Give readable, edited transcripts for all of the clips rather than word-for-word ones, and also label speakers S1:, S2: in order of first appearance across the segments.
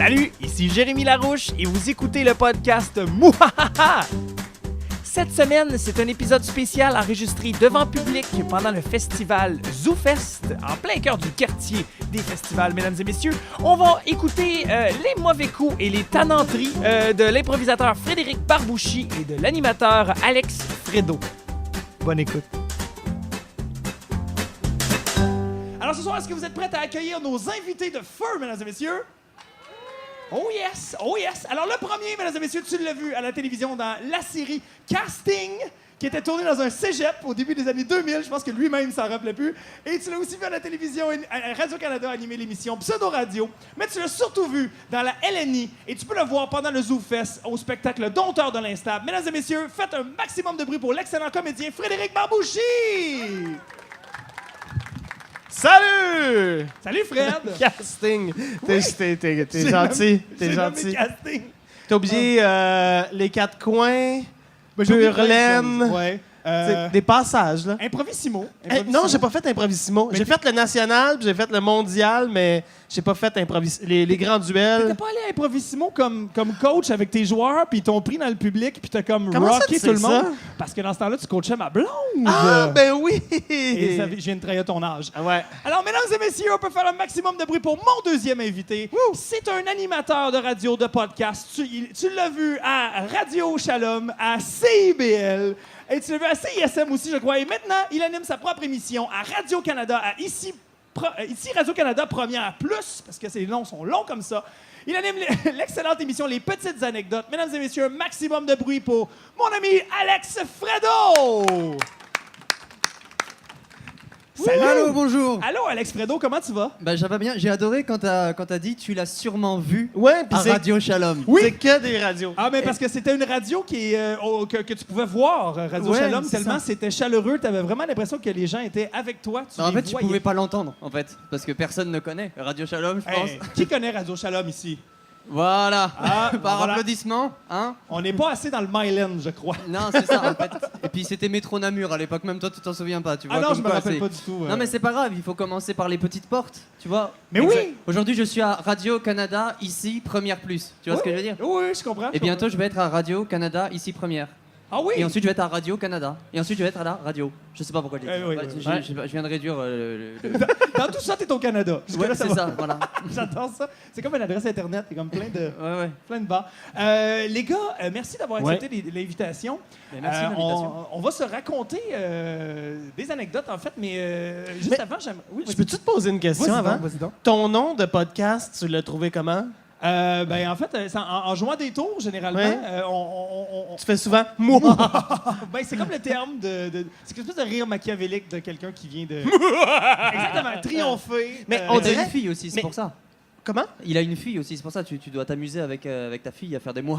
S1: Salut, ici Jérémy Larouche et vous écoutez le podcast Mouhahaha. Cette semaine, c'est un épisode spécial enregistré devant public pendant le festival ZooFest, en plein cœur du quartier des festivals, mesdames et messieurs. On va écouter les mauvais coups et les tannanteries de l'improvisateur Frédéric Barbouchi et de l'animateur Alex Fredo. Bonne écoute. Alors ce soir, est-ce que vous êtes prêts à accueillir nos invités de feu, mesdames et messieurs? Oh yes, oh yes. Alors le premier, mesdames et messieurs, tu l'as vu à la télévision dans la série Casting, qui était tournée dans un cégep au début des années 2000. Je pense que lui-même s'en rappelait plus. Et tu l'as aussi vu à la télévision, à Radio-Canada, animer l'émission Pseudo Radio. Mais tu l'as surtout vu dans la LNI. Et tu peux le voir pendant le ZooFest au spectacle Dompteur de l'Instable. Mesdames et messieurs, faites un maximum de bruit pour l'excellent comédien Frédéric Barbouchi.
S2: Salut!
S1: Salut Fred!
S2: Casting! T'es gentil, t'es gentil.
S1: Casting.
S2: T'as oublié les quatre coins,
S1: J'ai oublié
S2: Pure
S1: plein de
S2: laine,
S1: choses. Ouais.
S2: des passages, là.
S1: Improvissimo.
S2: Non, j'ai pas fait Improvissimo. J'ai fait le national, puis j'ai fait le mondial, mais j'ai pas fait les grands duels.
S1: T'es pas allé à Improvissimo comme coach avec tes joueurs, puis ils t'ont pris dans le public, puis t'as comme
S2: Comment ça,
S1: rocké
S2: tu
S1: tout le
S2: sais
S1: monde?
S2: ça?
S1: Parce que dans ce temps-là, tu coachais ma blonde.
S2: Ah, ben oui!
S1: Et je viens de trahir ton âge.
S2: Ah ouais.
S1: Alors, mesdames et messieurs, on peut faire un maximum de bruit pour mon deuxième invité. C'est un animateur de radio, de podcast. Tu l'as vu à Radio Shalom, à CIBL, et tu l'as vu à CISM aussi, je crois. Et maintenant, il anime sa propre émission à Radio-Canada, à ici Radio-Canada Première Plus, parce que ces noms sont longs comme ça. Il anime l'excellente émission Les Petites Anecdotes. Mesdames et messieurs, un maximum de bruit pour mon ami Alex Fredo! Salut!
S3: Allô, bonjour.
S1: Allô, Alex Fredo, comment tu vas?
S3: Bah, ça va bien. J'ai adoré quand t'as dit tu l'as sûrement vu
S2: Ouais, puis
S3: à Radio Shalom.
S1: Oui.
S2: c'est que des radios.
S1: Ah, mais parce que c'était une radio que tu pouvais voir, Radio
S3: Ouais,
S1: Shalom,
S3: c'est
S1: tellement
S3: ça.
S1: c'était chaleureux. Tu avais vraiment l'impression que les gens étaient avec toi.
S3: En
S1: les
S3: fait, tu
S1: voyais.
S3: pouvais pas l'entendre, en fait, parce que personne ne connaît Radio Shalom, je pense.
S1: Hey, qui connaît Radio Shalom ici?
S3: Voilà.
S1: Ah,
S3: Par
S1: voilà.
S3: applaudissement, hein?
S1: On n'est pas assez dans le Myland, je crois.
S3: Non, c'est ça, en fait. Et puis c'était Métro Namur à l'époque, même toi, tu t'en souviens pas, tu vois.
S1: Ah non,
S3: comme
S1: je me
S3: quoi,
S1: rappelle
S3: c'est-
S1: pas du tout.
S3: Non, mais c'est pas grave, il faut commencer par les petites portes, tu vois.
S1: Mais
S3: Exact.
S1: oui!
S3: Aujourd'hui, je suis à Radio-Canada, ici, Première Plus. Tu vois ce que je veux dire?
S1: Oui, je comprends.
S3: Et bientôt, je vais être à Radio-Canada, ici, Première.
S1: Ah oui?
S3: Et ensuite, je vais être à Radio-Canada. Et ensuite, je vais être à la radio. Je sais pas pourquoi j'ai dit ça.
S1: oui,
S3: Ouais,
S1: oui.
S3: je viens de réduire
S1: Dans tout ça, t'es au Canada. Jusque-là,
S3: Ouais, c'est
S1: va.
S3: ça, voilà.
S1: J'adore ça. C'est comme une adresse Internet. Il y a comme plein de
S3: Ouais.
S1: bars. Les gars, merci d'avoir accepté l'invitation.
S3: Ben, merci de l'invitation.
S1: On va se raconter des anecdotes, en fait, mais juste
S2: Mais-
S1: avant, j'aime... Oui,
S2: Je peux-tu te poser une question
S1: Vas-y
S2: avant?
S1: donc, vas-y donc.
S2: Ton nom de podcast, tu l'as trouvé comment?
S1: Ben, en fait, c'est en jouant des tours, généralement,
S2: Ouais. Tu fais souvent « moi
S1: ben, c'est comme le terme de... C'est une espèce de rire machiavélique de quelqu'un qui vient de... Exactement, triompher.
S2: Mais
S3: On
S2: on
S3: a
S2: dirait-
S3: une fille aussi, c'est
S2: mais-
S3: pour ça. ».
S2: Comment?
S3: Il a une fille aussi, c'est pour ça. Tu dois t'amuser avec ta fille à faire des mots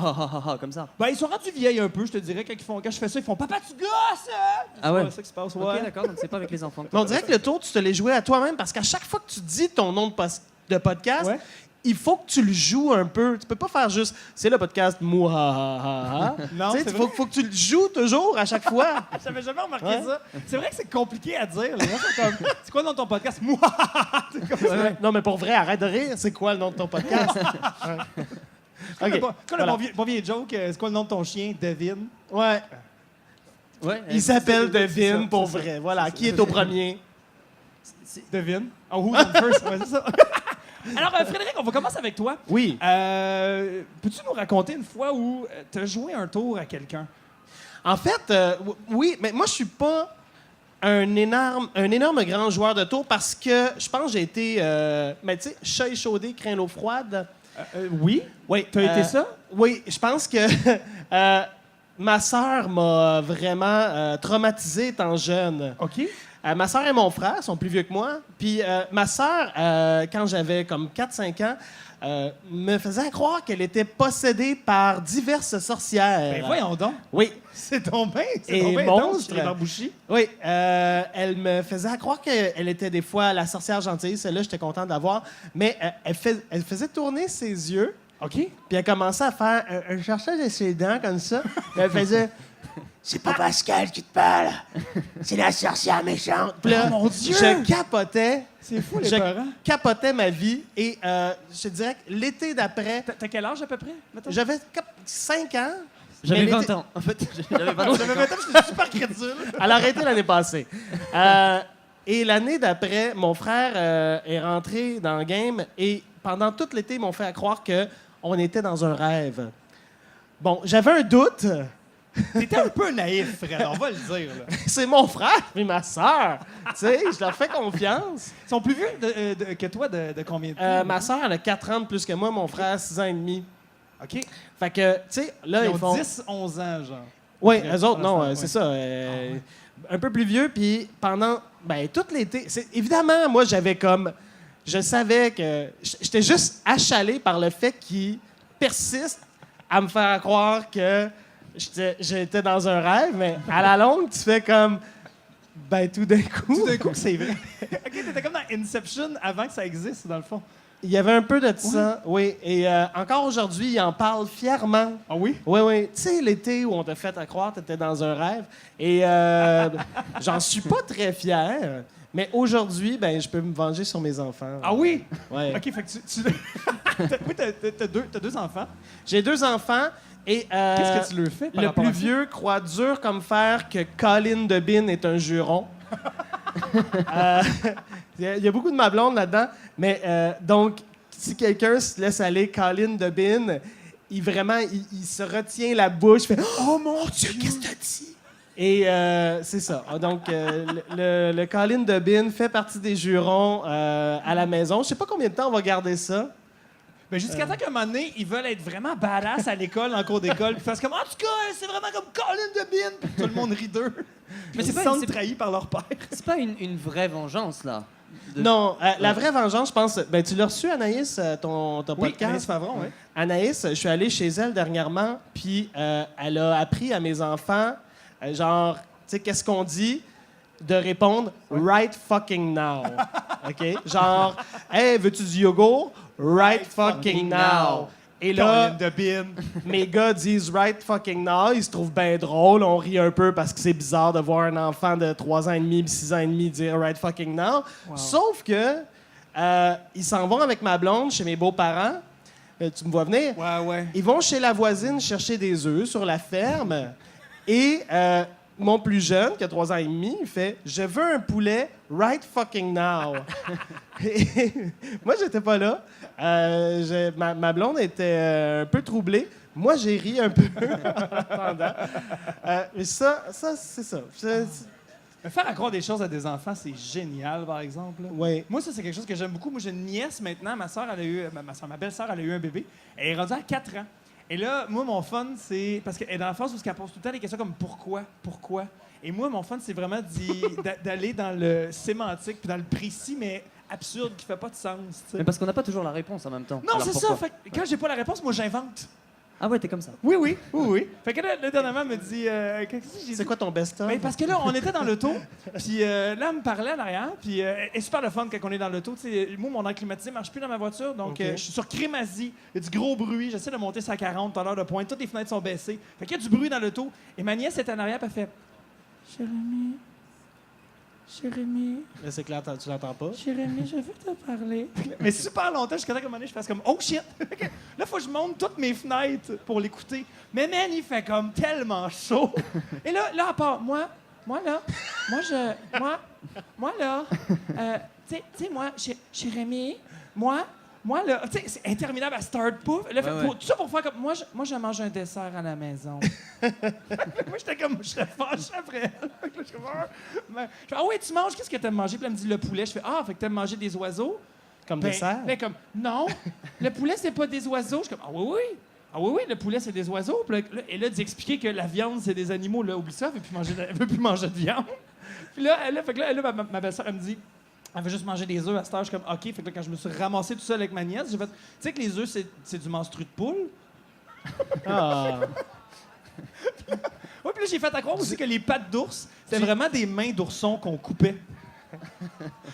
S3: comme ça.
S1: Ben, ils sont rendus vieilles un peu, je te dirais. Quand je fais ça, ils font « Papa, tu gosses! hein? »
S3: Ah ouais.
S1: C'est ça qui se passe,
S3: Ok,
S1: ouais.
S3: d'accord, donc c'est pas avec les enfants.
S2: Mais on dirait que le tour, tu te l'es joué à toi-même parce qu'à chaque fois que tu dis ton nom de podcast,
S1: Ouais.
S2: il faut que tu le joues un peu. Tu peux pas faire juste c'est le podcast mouhahaha.
S1: Non,
S2: Tu sais,
S1: c'est
S2: faut que tu le joues toujours à chaque fois.
S1: J'avais jamais remarqué
S2: Ouais.
S1: ça. C'est vrai que c'est compliqué à dire. Les gens sont comme, c'est quoi dans ton podcast? Moi! C'est comme ça.
S2: Non, mais pour vrai, arrête de rire. C'est quoi le nom de ton podcast? Ouais.
S1: Comme
S2: OK,
S1: le
S2: voilà.
S1: bon vieux joke, c'est quoi le nom de ton chien? Devin.
S2: Ouais.
S3: Ouais.
S2: Il s'appelle
S1: c'est
S2: Devin
S1: ça,
S2: pour
S1: c'est ça.
S2: vrai. Voilà. Qui est au premier?
S1: Devin. Oh, who's on first? Ouais, c'est ça. Alors, Frédéric, on va commencer avec toi.
S2: Oui.
S1: Peux-tu nous raconter une fois où tu as joué un tour à quelqu'un?
S2: En fait, oui, mais moi, je suis pas un énorme grand joueur de tour parce que je pense que j'ai été, mais tu sais, chat échaudé, craint l'eau froide.
S1: Oui.
S2: Oui.
S1: T'as été ça?
S2: Oui, je pense que ma sœur m'a vraiment traumatisé étant jeune.
S1: OK.
S2: Ma sœur et mon frère sont plus vieux que moi. Puis ma sœur, quand j'avais comme 4-5 ans, me faisait croire qu'elle était possédée par diverses sorcières.
S1: Ben voyons donc.
S2: Oui.
S1: C'est ton bain. C'est
S2: Et
S1: ton bain
S2: monstre.
S1: Thierry Barbouchi.
S2: Oui, elle me faisait croire qu'elle était des fois la sorcière gentille. Celle-là, j'étais content de la voir. Mais elle faisait tourner ses yeux,
S1: OK.
S2: puis elle commençait à faire un cherchage de ses dents comme ça. Puis elle faisait c'est pas Pascal qui te parle, c'est la sorcière méchante. Puis là,
S1: Oh, mon Dieu!
S2: je capotais.
S1: C'est fou, les
S2: Je
S1: parents.
S2: capotais ma vie et je te dirais que l'été d'après,
S1: T'as quel âge à peu près, mettons?
S2: j'avais 5 ans.
S3: J'avais
S2: mais
S3: 20
S2: l'été-
S3: ans. En fait, j'avais 20 ans.
S1: J'avais 20 ans, j'étais super crédule.
S2: Elle a arrêté l'année passée. Et l'année d'après, mon frère est rentré dans le game et pendant tout l'été, ils m'ont fait croire qu'on était dans un rêve. Bon, j'avais un doute.
S1: T'étais un peu naïf, Fred, on va le dire. Là.
S2: C'est mon frère et ma sœur. Tu sais, je leur fais confiance.
S1: Ils sont plus vieux que toi de combien de temps?
S2: Ma sœur, elle a 4 ans de plus que moi, mon frère, 6 ans et demi.
S1: OK.
S2: Fait que, tu sais, là,
S1: Ils
S2: ils
S1: ont
S2: font...
S1: 10, 11 ans, genre.
S2: Oui,
S1: Après,
S2: eux autres, non,
S1: ouais.
S2: c'est ça. Un peu plus vieux, puis pendant, tout l'été, évidemment, moi, j'avais comme, je savais que, j'étais juste achalé par le fait qu'ils persistent à me faire croire que j'étais dans un rêve, mais à la longue, tu fais comme, tout d'un coup,
S1: Tout d'un coup, c'est vrai. OK, t'étais comme dans Inception avant que ça existe, dans le fond.
S2: il y avait un peu de ça, oui, et encore aujourd'hui, ils en parlent fièrement.
S1: Ah oui?
S2: Oui, oui. Tu sais, l'été où on t'a fait à croire que t'étais dans un rêve. Et j'en suis pas très fier. Mais aujourd'hui, je peux me venger sur mes enfants.
S1: Ah oui?
S2: Ouais.
S1: OK, fait que tu... oui, t'as deux enfants.
S2: J'ai 2 enfants et
S1: Qu'est-ce que tu leur fais par
S2: le
S1: rapport
S2: plus
S1: à ça?
S2: vieux croit dur comme fer que Colin Debin est un juron. Il y a beaucoup de ma blonde là-dedans. Mais donc, si quelqu'un se laisse aller Colin Debin, il se retient la bouche, fait « Oh mon Dieu, qu'est-ce que t'as dit? » Et c'est ça. Donc, le Colin Debin fait partie des jurons à la maison. Je sais pas combien de temps on va garder ça.
S1: Ben jusqu'à temps qu'à un moment donné, ils veulent être vraiment badass à l'école, en cours d'école, puis fassent comme « En tout cas, c'est vraiment comme Colin Debin! » Puis tout le monde rit d'eux.
S3: Mais c'est
S1: Ils se
S3: pas-
S1: sentent
S3: c'est-
S1: trahis par leur père.
S3: C'est pas une vraie vengeance, là.
S2: Non, la vraie vengeance, je pense... tu l'as reçu, Anaïs, ton podcast?
S1: Anaïs Favron, oui.
S2: Anaïs, je suis allé chez elle dernièrement, puis elle a appris à mes enfants, genre, tu sais, qu'est-ce qu'on dit? De répondre « right fucking now ». OK? Genre, « Hey, veux-tu du yogourt? Right fucking now ». Et là,
S1: Colin Debin.
S2: mes gars disent « right fucking now ». Ils se trouvent bien drôle. On rit un peu parce que c'est bizarre de voir un enfant de 3 ans et demi, 6 ans et demi dire « right fucking now ». Sauf que ils s'en vont avec ma blonde chez mes beaux-parents. Tu me vois venir?
S1: Ouais.
S2: Ils vont chez la voisine chercher des œufs sur la ferme. Et mon plus jeune, qui a 3 ans et demi, il fait « Je veux un poulet right fucking now ». Et moi, j'étais pas là. Ma blonde était un peu troublée. Moi, j'ai ri un peu en attendant. Mais ça c'est ça.
S1: Mais faire à croire des choses à des enfants, c'est génial, par exemple. là.
S2: Oui.
S1: Moi, ça, c'est quelque chose que j'aime beaucoup. Moi, j'ai une nièce maintenant. Ma soeur, elle a eu... Ma belle-sœur, elle a eu un bébé. Elle est rendue à 4 ans. Et là, moi, mon fun, c'est... Parce qu'elle est dans la phase où elle pose tout le temps des questions comme « Pourquoi? Pourquoi? » Et moi, mon fun, c'est vraiment d'aller dans le sémantique puis dans le précis, mais absurde, qui fait pas de sens. tu sais.
S3: Mais parce qu'on n'a pas toujours la réponse en même temps.
S1: Non,
S3: Alors
S1: c'est ça.
S3: pourquoi?
S1: Fait que quand j'ai pas la réponse, moi, j'invente.
S3: Ah ouais, t'es comme ça.
S1: Oui. Fait que là, dernièrement, elle me dit... qu'est-ce que j'ai dit?
S2: C'est quoi ton best-of?
S1: Ben, parce que là, on était dans l'auto, puis là, elle me parlait en arrière, puis elle est super le fun quand on est dans l'auto. Tu sais, moi, mon air climatisé marche plus dans ma voiture, donc
S2: OK.
S1: je suis sur Crémazie, il y a du gros bruit, j'essaie de monter ça à 40 à l'heure de pointe, toutes les fenêtres sont baissées. Fait qu'il y a du bruit dans l'auto, et ma nièce est en arrière, puis elle fait « Jérémy,
S2: Mais c'est clair, tu l'entends pas.
S1: Jérémy, je veux te parler. » Mais super longtemps, jusqu'à temps qu'à un moment donné, je fasse comme « Oh shit! » Là, il faut que je monte toutes mes fenêtres pour l'écouter. Mais man, il fait comme tellement chaud. Et là, à part, moi, là, tu sais, moi, Jérémy, moi, là, tu sais, c'est interminable à start pouf. Là,
S3: Ouais.
S1: tout ça pour faire comme, moi, je mange un dessert à la maison. Moi, j'étais comme, je serais fâché après elle. Là, je suis comme, je fais, ah oui, tu manges, qu'est-ce que t'aimes manger? Puis là, elle me dit le poulet. Je fais, ah, fait que t'aimes manger des oiseaux?
S2: Comme
S1: Ben,
S2: dessert?
S1: là, comme, non, le poulet, c'est pas des oiseaux. Je suis comme, ah oui. Ah oui, le poulet, c'est des oiseaux. Puis là, et là, d'expliquer que la viande, c'est des animaux, là, oublie ça, elle veut plus manger de viande. Puis là, ma belle-sœur, elle me dit, elle veut juste manger des œufs à cette heure. Je suis comme, OK. Fait que là, quand je me suis ramassé tout seul avec ma nièce, j'ai fait, tu sais que les œufs, c'est du menstru de poule?
S2: Ah.
S1: Oui, puis là, j'ai fait à croire aussi que les pattes d'ours, c'était vraiment des mains d'ourson qu'on coupait.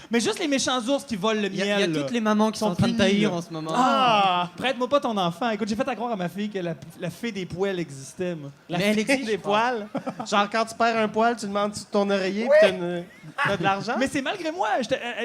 S1: Mais juste les méchants ours qui volent le
S3: Il y
S1: miel.
S3: a
S1: là.
S3: toutes les mamans qui sont en train de
S1: punis,
S3: taillir
S1: là.
S3: en ce moment.
S1: Ah! Prête-moi pas ton enfant. Écoute, j'ai fait à croire à ma fille que la fée des poêles existait, moi.
S2: La
S3: Mais elle
S2: fée
S3: existe,
S2: des
S3: je pense.
S2: poils. Genre, quand tu perds un poil, tu demandes ton oreiller puis t'as de l'argent.
S1: Mais c'est malgré moi.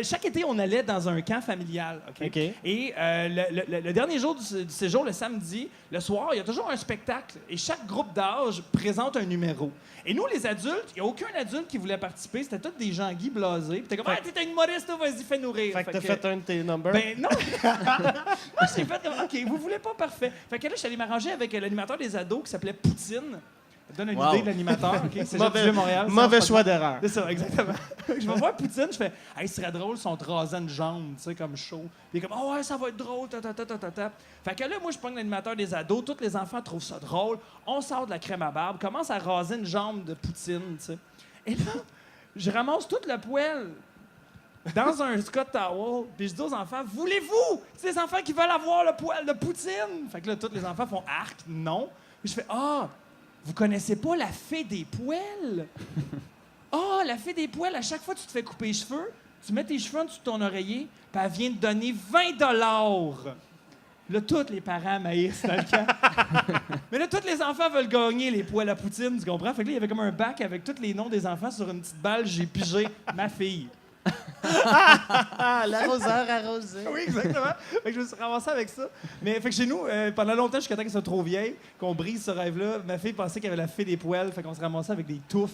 S1: Chaque été, on allait dans un camp familial. OK?
S2: OK.
S1: Et le dernier jour du séjour, le samedi, le soir, il y a toujours un spectacle. Et chaque groupe d'âge présente un numéro. Et nous, les adultes, il n'y a aucun adulte qui voulait participer. C'était tous des gens Guy blasés. Puis t'es comme, ah, t'es un humoriste, toi, vas-y, fais-nous rire.
S2: Fait que t'as fait un de tes numbers.
S1: Ben non! Moi, j'ai fait comme, OK, vous voulez pas, parfait. Fait que là, je suis allé m'arranger avec l'animateur des ados qui s'appelait Poutine. Ça donne une
S3: Wow.
S1: idée de l'animateur, OK? C'est
S2: Mauvais,
S1: Montréal.
S2: mauvais
S1: sans
S2: choix d'erreur.
S1: c'est ça, exactement. Je vais voir Poutine, je fais « Hey, ce serait drôle si on te rasait une jambe, tu sais, comme chaud. » Puis il est comme « Oh ouais, ça va être drôle, ta, ta, ta, ta, ta, ta. » Fait que là, moi, je pogne l'animateur des ados, tous les enfants trouvent ça drôle, on sort de la crème à barbe, commence à raser une jambe de Poutine, tu sais. Et là, je ramasse toute la poêle dans un Scott Towel, puis je dis aux enfants « Voulez-vous? C'est les enfants qui veulent avoir le poêle de Poutine! » Fait que là, tous les enfants font « Arc, non. » Puis je fais « Ah! Vous connaissez pas la fée des poêles? Ah, la fée des poêles, à chaque fois que tu te fais couper les cheveux, tu mets tes cheveux en dessous de ton oreiller, puis elle vient te donner 20 $. Là, tous les parents maïs dans le camp. Mais là, tous les enfants veulent gagner les poêles à Poutine, tu comprends? Fait que là, il y avait comme un bac avec tous les noms des enfants sur une petite balle. J'ai pigé ma fille.
S2: Ah, l'arroseur arrosé.
S1: Oui, exactement. Fait que je me suis ramassé avec ça. Mais fait que chez nous, pendant longtemps, jusqu'à temps qu'elle soit trop vieille, qu'on brise ce rêve-là, ma fille pensait qu'il y avait la fée des poêles. Fait qu'on se ramassait avec des touffes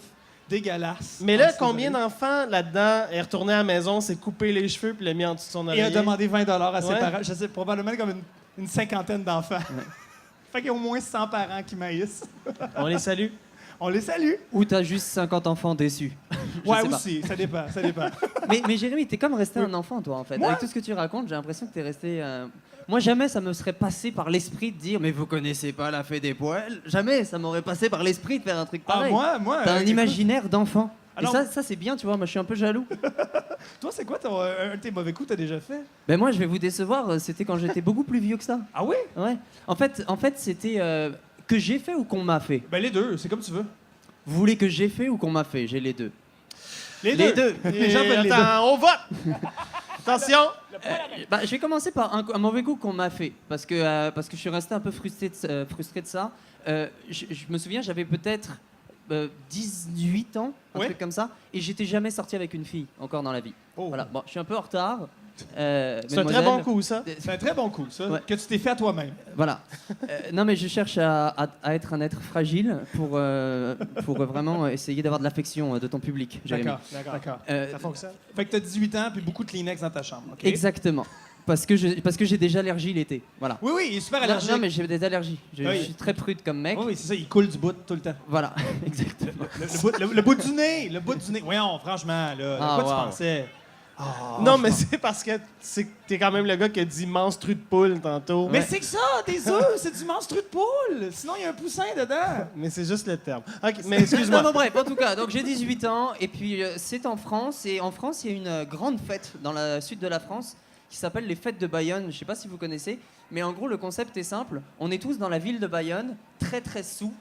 S1: dégueulasses.
S2: Mais là,
S1: En dessous des
S2: combien
S1: oreilles.
S2: d'enfants là-dedans est retourné à la maison, s'est coupé les cheveux puis l'a mis en dessous de son
S1: Et
S2: oreiller?
S1: a demandé 20 $ à ses
S2: Ouais.
S1: parents. Je sais, probablement comme une cinquantaine d'enfants. Fait qu'il y a au moins 100 parents qui maïssent.
S2: On les salue.
S1: On les salue.
S3: Ou t'as juste 50 enfants déçus. Je
S1: Ouais,
S3: sais pas.
S1: aussi. Ça dépend, ça dépend.
S3: Mais Jérémy, t'es comme resté un enfant, toi, en fait.
S1: Moi?
S3: Avec tout ce que tu racontes, j'ai l'impression que t'es resté. Moi, jamais ça me serait passé par l'esprit de dire, mais vous connaissez pas la fée des poêles. Jamais ça m'aurait passé par l'esprit de faire un truc
S1: Ah,
S3: pareil.
S1: moi...
S3: T'as un
S1: écoute,
S3: imaginaire d'enfant.
S1: Alors-
S3: Et ça c'est bien, tu vois. Moi, je suis un peu jaloux.
S1: Toi, c'est quoi un de tes mauvais coups que t'as déjà fait?
S3: Ben moi, je vais vous décevoir. C'était quand j'étais beaucoup plus vieux que ça.
S1: Ah oui?
S3: Ouais. En fait, c'était que j'ai fait ou qu'on m'a fait.
S1: Ben les deux, c'est comme tu veux.
S3: Vous voulez que j'ai fait ou qu'on m'a fait? J'ai les deux.
S1: Les deux. Les gens veulent les deux.
S2: Attends, on vote! Attention!
S3: Je vais commencer par un mauvais coup qu'on m'a fait, parce que je suis resté un peu frustré de ça. Je me souviens, j'avais peut-être 18 ans, un
S1: Ouais.
S3: truc comme ça, et j'étais jamais sorti avec une fille encore dans la vie.
S1: Oh.
S3: Voilà. Bon, je suis un peu en retard.
S2: C'est un très bon coup, ça.
S1: C'est un très bon coup, ça,
S3: Ouais.
S1: que tu t'es fait à toi-même.
S3: Voilà. Non, mais je cherche à être un être fragile pour vraiment essayer d'avoir de l'affection de ton public, Jérémy.
S1: D'accord.
S2: Ça fonctionne.
S1: Fait que t'as 18 ans puis beaucoup de Kleenex dans ta chambre, OK?
S3: Exactement. Parce que j'ai des allergies l'été. Voilà.
S1: Oui, oui, il est super
S3: Non,
S1: allergique.
S3: non, mais j'ai des allergies. Je
S1: Oui.
S3: suis très prude comme mec.
S1: Oui, oui, c'est ça, il coule du bout tout le temps.
S3: Voilà, exactement.
S1: Le bout du nez, le bout du nez. Voyons, franchement, là,
S3: Ah,
S1: à quoi
S3: wow.
S1: tu pensais?
S2: Non, mais c'est parce que t'es quand même le gars qui a dit menstru de poule tantôt.
S1: Mais c'est que ça, des œufs, c'est du menstru de poule. Sinon, il y a un poussin dedans.
S2: Mais c'est juste le terme. OK, mais
S3: Non,
S2: excuse-moi.
S3: bon, bref, en tout cas, donc j'ai 18 ans et puis c'est en France. Et en France, il y a une grande fête dans le sud de la France qui s'appelle les Fêtes de Bayonne. Je ne sais pas si vous connaissez, mais en gros, le concept est simple. On est tous dans la ville de Bayonne, très très sous,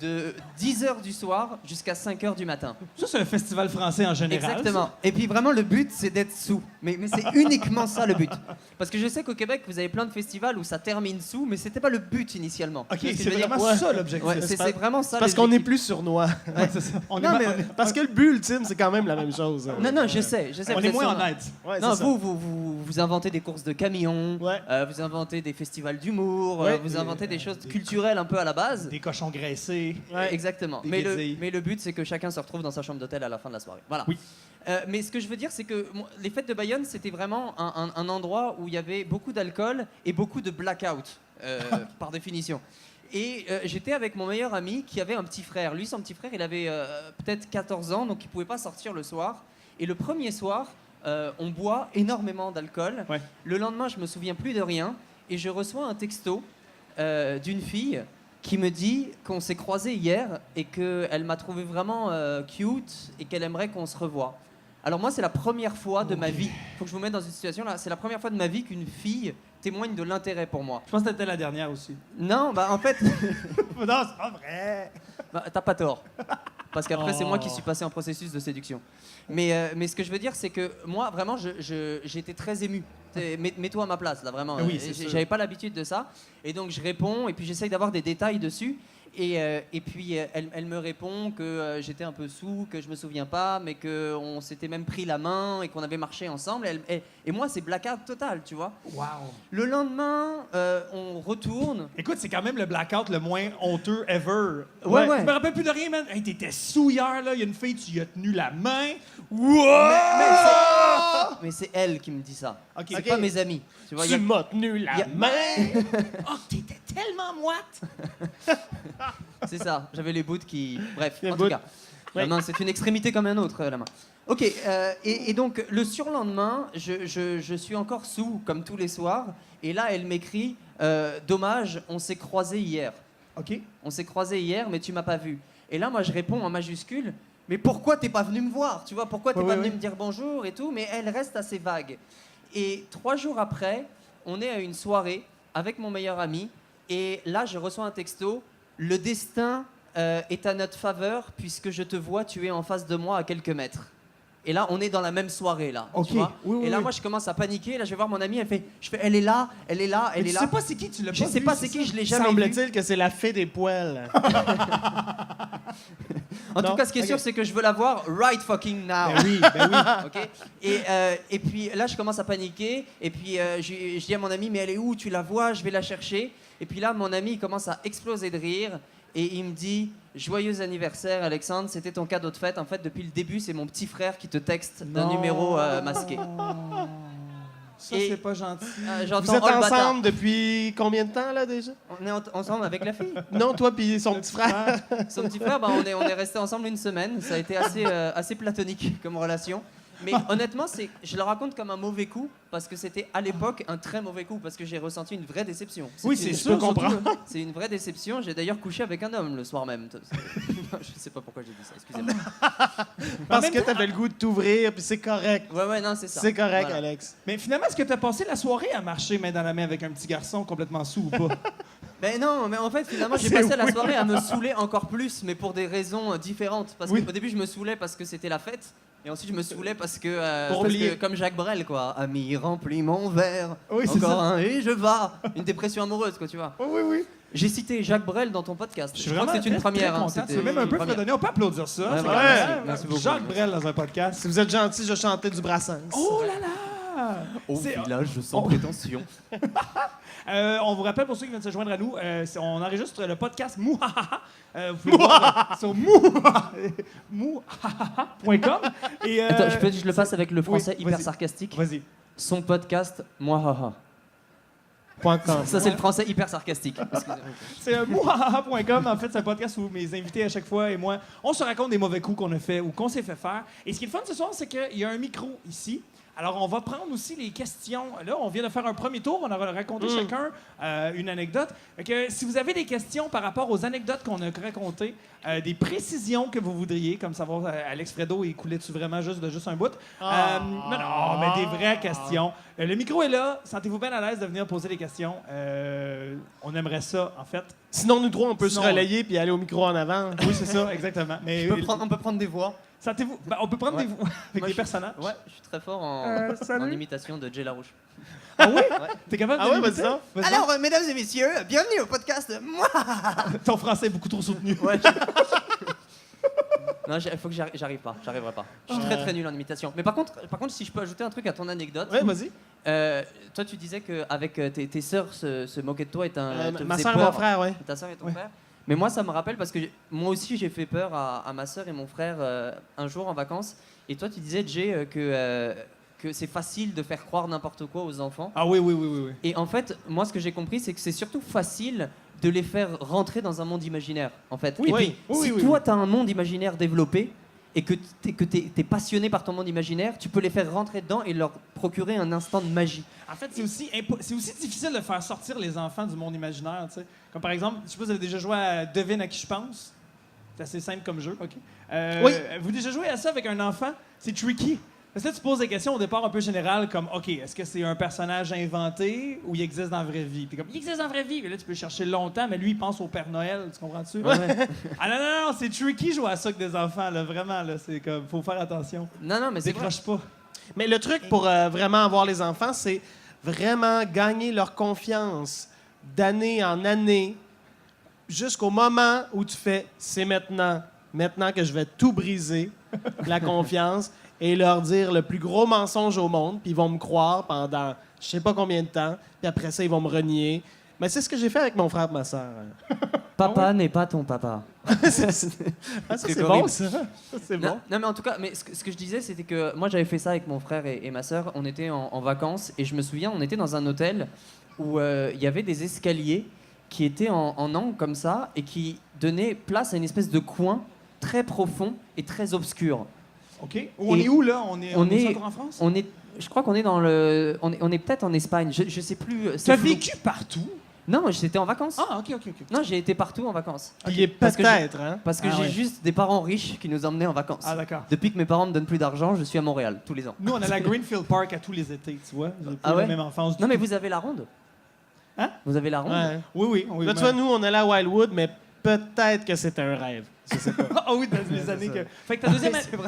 S3: de 10h du soir jusqu'à 5h du matin.
S1: Ça, c'est un festival français en général.
S3: Exactement. Et puis vraiment, le but, c'est d'être sous. Mais c'est uniquement ça le but. Parce que je sais qu'au Québec, vous avez plein de festivals où ça termine sous, mais c'était pas le but initialement.
S1: OK,
S3: Tu vois ce que
S1: c'est
S3: je veux dire?
S1: vraiment
S2: Ouais.
S1: ça l'objectif.
S3: Ouais, c'est vraiment ça.
S2: Parce qu'on est
S3: l'objectif.
S2: plus sournois.
S1: Ouais, c'est ça. On est
S3: Non,
S1: ma-
S3: mais-
S1: on est-
S2: Parce que le but ultime, c'est quand même la même chose.
S3: Non, je sais.
S1: on
S3: vous
S1: est
S3: êtes
S1: moins
S3: sournois.
S1: honnête.
S2: Ouais,
S3: Non,
S2: c'est ça.
S3: vous inventez des courses de camions,
S2: Ouais.
S3: vous inventez des festivals d'humour,
S2: Ouais.
S3: vous inventez des choses culturelles un peu à la base.
S1: Des cochons graissés.
S2: Ouais.
S3: Exactement.
S1: Des
S3: Mais
S1: guédilles.
S3: le but, c'est que chacun se retrouve dans sa chambre d'hôtel à la fin de la soirée. Voilà.
S1: Oui.
S3: Mais ce que je veux dire, c'est que les fêtes de Bayonne, c'était vraiment un endroit où il y avait beaucoup d'alcool et beaucoup de blackout, par définition. Et j'étais avec mon meilleur ami qui avait un petit frère. Lui, son petit frère, il avait peut-être 14 ans, donc il pouvait pas sortir le soir. Et le premier soir, on boit énormément d'alcool.
S1: Ouais.
S3: Le lendemain, je me souviens plus de rien. Et je reçois un texto d'une fille qui me dit qu'on s'est croisés hier et qu'elle m'a trouvé vraiment cute et qu'elle aimerait qu'on se revoie. Alors moi, c'est la première fois de ma vie, faut que je vous mette dans une situation là, c'est la première fois de ma vie qu'une fille témoigne de l'intérêt pour moi.
S1: Je pense que c'était la dernière aussi.
S3: Non, bah en fait,
S1: Non, c'est pas vrai.
S3: bah, t'as pas tort. parce qu'après c'est moi qui suis passé en processus de séduction. Mais ce que je veux dire, c'est que moi, vraiment, j'ai été très ému. Mets-toi à ma place, là, vraiment.
S1: Oui, c'est sûr.
S3: J'avais pas l'habitude de ça. Et donc, je réponds, et puis j'essaye d'avoir des détails dessus. Et puis, elle me répond que j'étais un peu saoul, que je me souviens pas, mais qu'on s'était même pris la main et qu'on avait marché ensemble. Et moi, c'est blackout total, tu vois.
S1: Wow.
S3: Le lendemain, on retourne.
S1: Écoute, c'est quand même le blackout le moins honteux ever.
S3: Ouais.
S1: Je me rappelle plus de rien, man. Hey, t'étais sous hier, là. Il y a une fille, tu lui as tenu la main.
S3: Mais c'est elle qui me dit ça.
S1: OK.
S3: C'est pas mes amis. Tu vois,
S2: Tu m'as tenu la main.
S1: Oh, t'étais tellement moite.
S3: C'est ça, j'avais les bouts qui... Bref,
S2: Les
S3: en
S2: bouts.
S3: tout cas.
S2: Oui.
S3: La main, c'est une extrémité comme un autre, la main. Ok, et donc, le surlendemain, je suis encore sous, comme tous les soirs. Et là, elle m'écrit, dommage, on s'est croisés hier.
S1: OK.
S3: On s'est croisés hier, mais tu m'as pas vu. Et là, moi, je réponds en majuscule, mais pourquoi t'es pas venu me voir? Tu vois, pourquoi t'es pas venu me dire bonjour et tout? Mais elle reste assez vague. Et 3 jours après, on est à une soirée avec mon meilleur ami. Et là, je reçois un texto. Le destin est à notre faveur puisque je te vois, tu es en face de moi à quelques mètres. Et là, on est dans la même soirée, là.
S1: OK.
S3: Tu vois.
S1: Oui,
S3: et là,
S1: oui.
S3: moi, je commence à paniquer. Là, je vais voir mon amie. Elle est là, elle est là, elle
S1: Mais
S3: est
S1: tu
S3: là.
S1: sais pas c'est qui, tu l'as pas
S3: Je sais
S1: vu,
S3: pas c'est qui, je l'ai jamais vu.
S2: Semble-t-il que c'est la fée des poils.
S3: En
S2: Non?
S3: tout cas, ce qui est
S2: Ok.
S3: sûr, c'est que je veux la voir right fucking now.
S1: Ben oui, ben oui.
S3: Ok. Et puis là, je commence à paniquer. Et puis je dis à mon ami, mais elle est où? Tu la vois? Je vais la chercher. Et puis là, mon ami il commence à exploser de rire. Et il me dit, joyeux anniversaire, Alexandre. C'était ton cadeau de fête. En fait, depuis le début, c'est mon petit frère qui te texte d'un
S1: Non.
S3: numéro masqué.
S1: Ça,
S3: Et-
S1: c'est pas gentil.
S3: J'entends,
S2: Vous êtes
S3: oh, le bâtard.
S2: ensemble depuis combien de temps, là, déjà?
S3: On est ensemble avec la fille.
S2: Non, toi puis son petit frère.
S3: Son petit frère, bah, on est resté ensemble une semaine. Ça a été assez platonique comme relation. Mais honnêtement, je le raconte comme un mauvais coup parce que c'était à l'époque un très mauvais coup parce que j'ai ressenti une vraie déception.
S1: Oui,
S3: une-
S1: c'est sûr,
S2: je comprends.
S3: C'est une vraie déception. J'ai d'ailleurs couché avec un homme le soir même. Je sais pas pourquoi j'ai dit ça. Excusez-moi.
S2: Parce que t'avais le goût de t'ouvrir, puis c'est correct.
S3: Ouais, non, c'est ça.
S2: C'est correct,
S3: Voilà.
S2: Alex.
S1: Mais finalement, est-ce que t'as passé la soirée à marcher main dans la main avec un petit garçon complètement sous ou pas?
S3: Ben non, mais en fait, finalement, j'ai
S1: C'est
S3: passé la
S1: weird.
S3: soirée à me saouler encore plus, mais pour des raisons différentes. Parce
S1: Oui.
S3: qu'au début, je me saoulais parce que c'était la fête. Et ensuite, je me saoulais parce que,
S2: Pour
S3: parce
S2: oublier.
S3: que comme Jacques Brel, quoi. Ami, remplis mon verre.
S1: Oui, c'est
S3: Encore
S1: ça.
S3: un et je vas. Une dépression amoureuse, quoi, tu vois.
S1: Oui, oui, oui.
S3: J'ai cité Jacques Brel dans ton podcast.
S1: Je suis
S3: crois
S1: vraiment
S3: que c'est une
S1: très,
S3: première.
S1: très
S3: hein,
S1: content.
S3: c'était
S1: C'est même un
S3: une
S1: peu
S3: première.
S1: fredonné. On peut applaudir ça.
S3: Ouais,
S1: C'est
S3: voilà,
S1: quand même-
S3: merci, merci beaucoup.
S1: Jacques Brel dans un podcast.
S2: Si vous êtes gentil, je chantais du Brassens.
S1: Oh là là!
S3: Au
S1: C'est-
S3: village sans prétention.
S1: On vous rappelle pour ceux qui viennent se joindre à nous, on enregistre le podcast Mouhaha. Vous pouvez le voir sur mouhaha.com. Et
S3: Attends, je le passe avec le français hyper
S1: vas-y.
S3: sarcastique.
S1: Vas-y.
S3: Son podcast, moi, haha.
S2: .com.
S3: Ça, c'est le français hyper sarcastique. Excusez-moi.
S1: C'est mouhaha.com. En fait, c'est un podcast où mes invités à chaque fois et moi, on se raconte des mauvais coups qu'on a fait ou qu'on s'est fait faire. Et ce qui est le fun ce soir, c'est qu'il y a un micro ici. Alors, on va prendre aussi les questions. Là, on vient de faire un premier tour. On a raconté chacun une anecdote. Fait que, si vous avez des questions par rapport aux anecdotes qu'on a racontées, des précisions que vous voudriez, comme savoir Alex Fredo, il coulait-tu vraiment juste un bout? Non, mais des vraies questions. Le micro est là. Sentez-vous bien à l'aise de venir poser des questions. On aimerait ça, en fait.
S2: Sinon, nous trois, on peut
S1: Sinon-
S2: se relayer puis aller au micro en avant.
S1: Oui, c'est ça, exactement. Mais
S3: On peut prendre des voix.
S1: sentez-vous... Ben, on peut prendre
S3: Ouais.
S1: des voix avec
S3: Moi,
S1: des personnages.
S3: Ouais, je suis très fort
S1: salut.
S3: en imitation de Jay Larouche.
S1: Ah oui? T'es capable
S2: Ah
S1: de
S2: ouais,
S1: l'imiter?
S2: vas-y donc.
S1: Vas-y.
S3: Alors, mesdames et messieurs, bienvenue au podcast de moi.
S1: Ton français est beaucoup trop soutenu.
S3: Ouais. Non, il faut que j'arriverai pas. Je suis très nul en imitation. Mais par contre, si je peux ajouter un truc à ton anecdote.
S2: Ouais, vas-y.
S3: Toi, tu disais qu'avec tes sœurs se moquaient de toi et te
S2: Ma
S3: faisaient
S2: soeur et
S3: peur.
S2: mon frère, ouais.
S3: Ta sœur et ton
S1: Ouais.
S3: frère. Mais moi, ça me rappelle parce que moi aussi, j'ai fait peur à ma sœur et mon frère un jour en vacances. Et toi, tu disais, Jay, que c'est facile de faire croire n'importe quoi aux enfants.
S1: Ah oui, oui, oui, oui. oui.
S3: Et en fait, moi, ce que j'ai compris, c'est que c'est surtout facile de les faire rentrer dans un monde imaginaire, en fait.
S1: Oui,
S3: et puis,
S1: oui, oui,
S3: si
S1: oui,
S3: toi,
S1: oui.
S3: tu as un monde imaginaire développé et que t'es passionné par ton monde imaginaire, tu peux les faire rentrer dedans et leur procurer un instant de magie.
S1: En fait, c'est aussi difficile de faire sortir les enfants du monde imaginaire, tu sais. Comme par exemple, je sais pas si vous avez déjà joué à Devine à qui je pense. C'est assez simple comme jeu, OK?
S2: Oui.
S1: Vous avez déjà joué à ça avec un enfant? C'est tricky. Parce que là, tu poses des questions au départ un peu générales, comme, OK, est-ce que c'est un personnage inventé ou il existe dans la vraie vie? Puis comme, il existe dans la vraie vie. Et là, tu peux chercher longtemps, mais lui, il pense au Père Noël, tu comprends-tu?
S3: Ouais.
S1: Ah non, c'est tricky jouer à ça avec des enfants, là, vraiment, là, c'est comme, faut faire attention.
S3: Non, mais c'est vrai.
S1: Décroche pas.
S2: Mais le truc pour vraiment avoir les enfants, c'est vraiment gagner leur confiance d'année en année jusqu'au moment où tu fais « c'est maintenant que je vais tout briser, la confiance ». Et leur dire le plus gros mensonge au monde, puis ils vont me croire pendant je sais pas combien de temps, puis après ça, ils vont me renier. Mais c'est ce que j'ai fait avec mon frère et ma soeur.
S3: Papa n'est pas ton papa.
S2: Ça, c'est bon, ça. Ça, c'est bon.
S3: Non, mais en tout cas, mais ce que je disais, c'était que moi, j'avais fait ça avec mon frère et ma sœur. On était en vacances, et je me souviens, on était dans un hôtel où il y avait des escaliers qui étaient en angle comme ça, et qui donnaient place à une espèce de coin très profond et très obscur.
S1: OK. On est où, là? On est encore en France?
S3: Je crois qu'on est dans le... On est peut-être en Espagne, je sais plus...
S1: Tu as vécu partout?
S3: Non, j'étais en vacances.
S1: Ah, OK.
S3: Non, j'ai été partout en vacances.
S2: Il est
S3: Parce que
S2: peut-être, hein?
S3: Parce que
S1: Ah
S3: j'ai
S1: ouais.
S3: juste des parents riches qui nous emmenaient en vacances.
S1: Ah, d'accord.
S3: Depuis que mes parents me donnent plus d'argent, je suis à Montréal, tous les ans.
S1: Nous, on a la Greenfield Park à tous les étés, tu vois. J'ai pas
S3: Ah ouais?
S1: la même enfance du
S3: Non, mais
S1: tout.
S3: vous avez la ronde.
S1: Hein?
S3: Vous avez la ronde.
S2: Ouais.
S1: Oui.
S2: Là, tu vois, nous, on allait à Wildwood, mais peut-être que c'est un rêve. Je sais pas.
S1: Ah oui, dans les années que... Fait que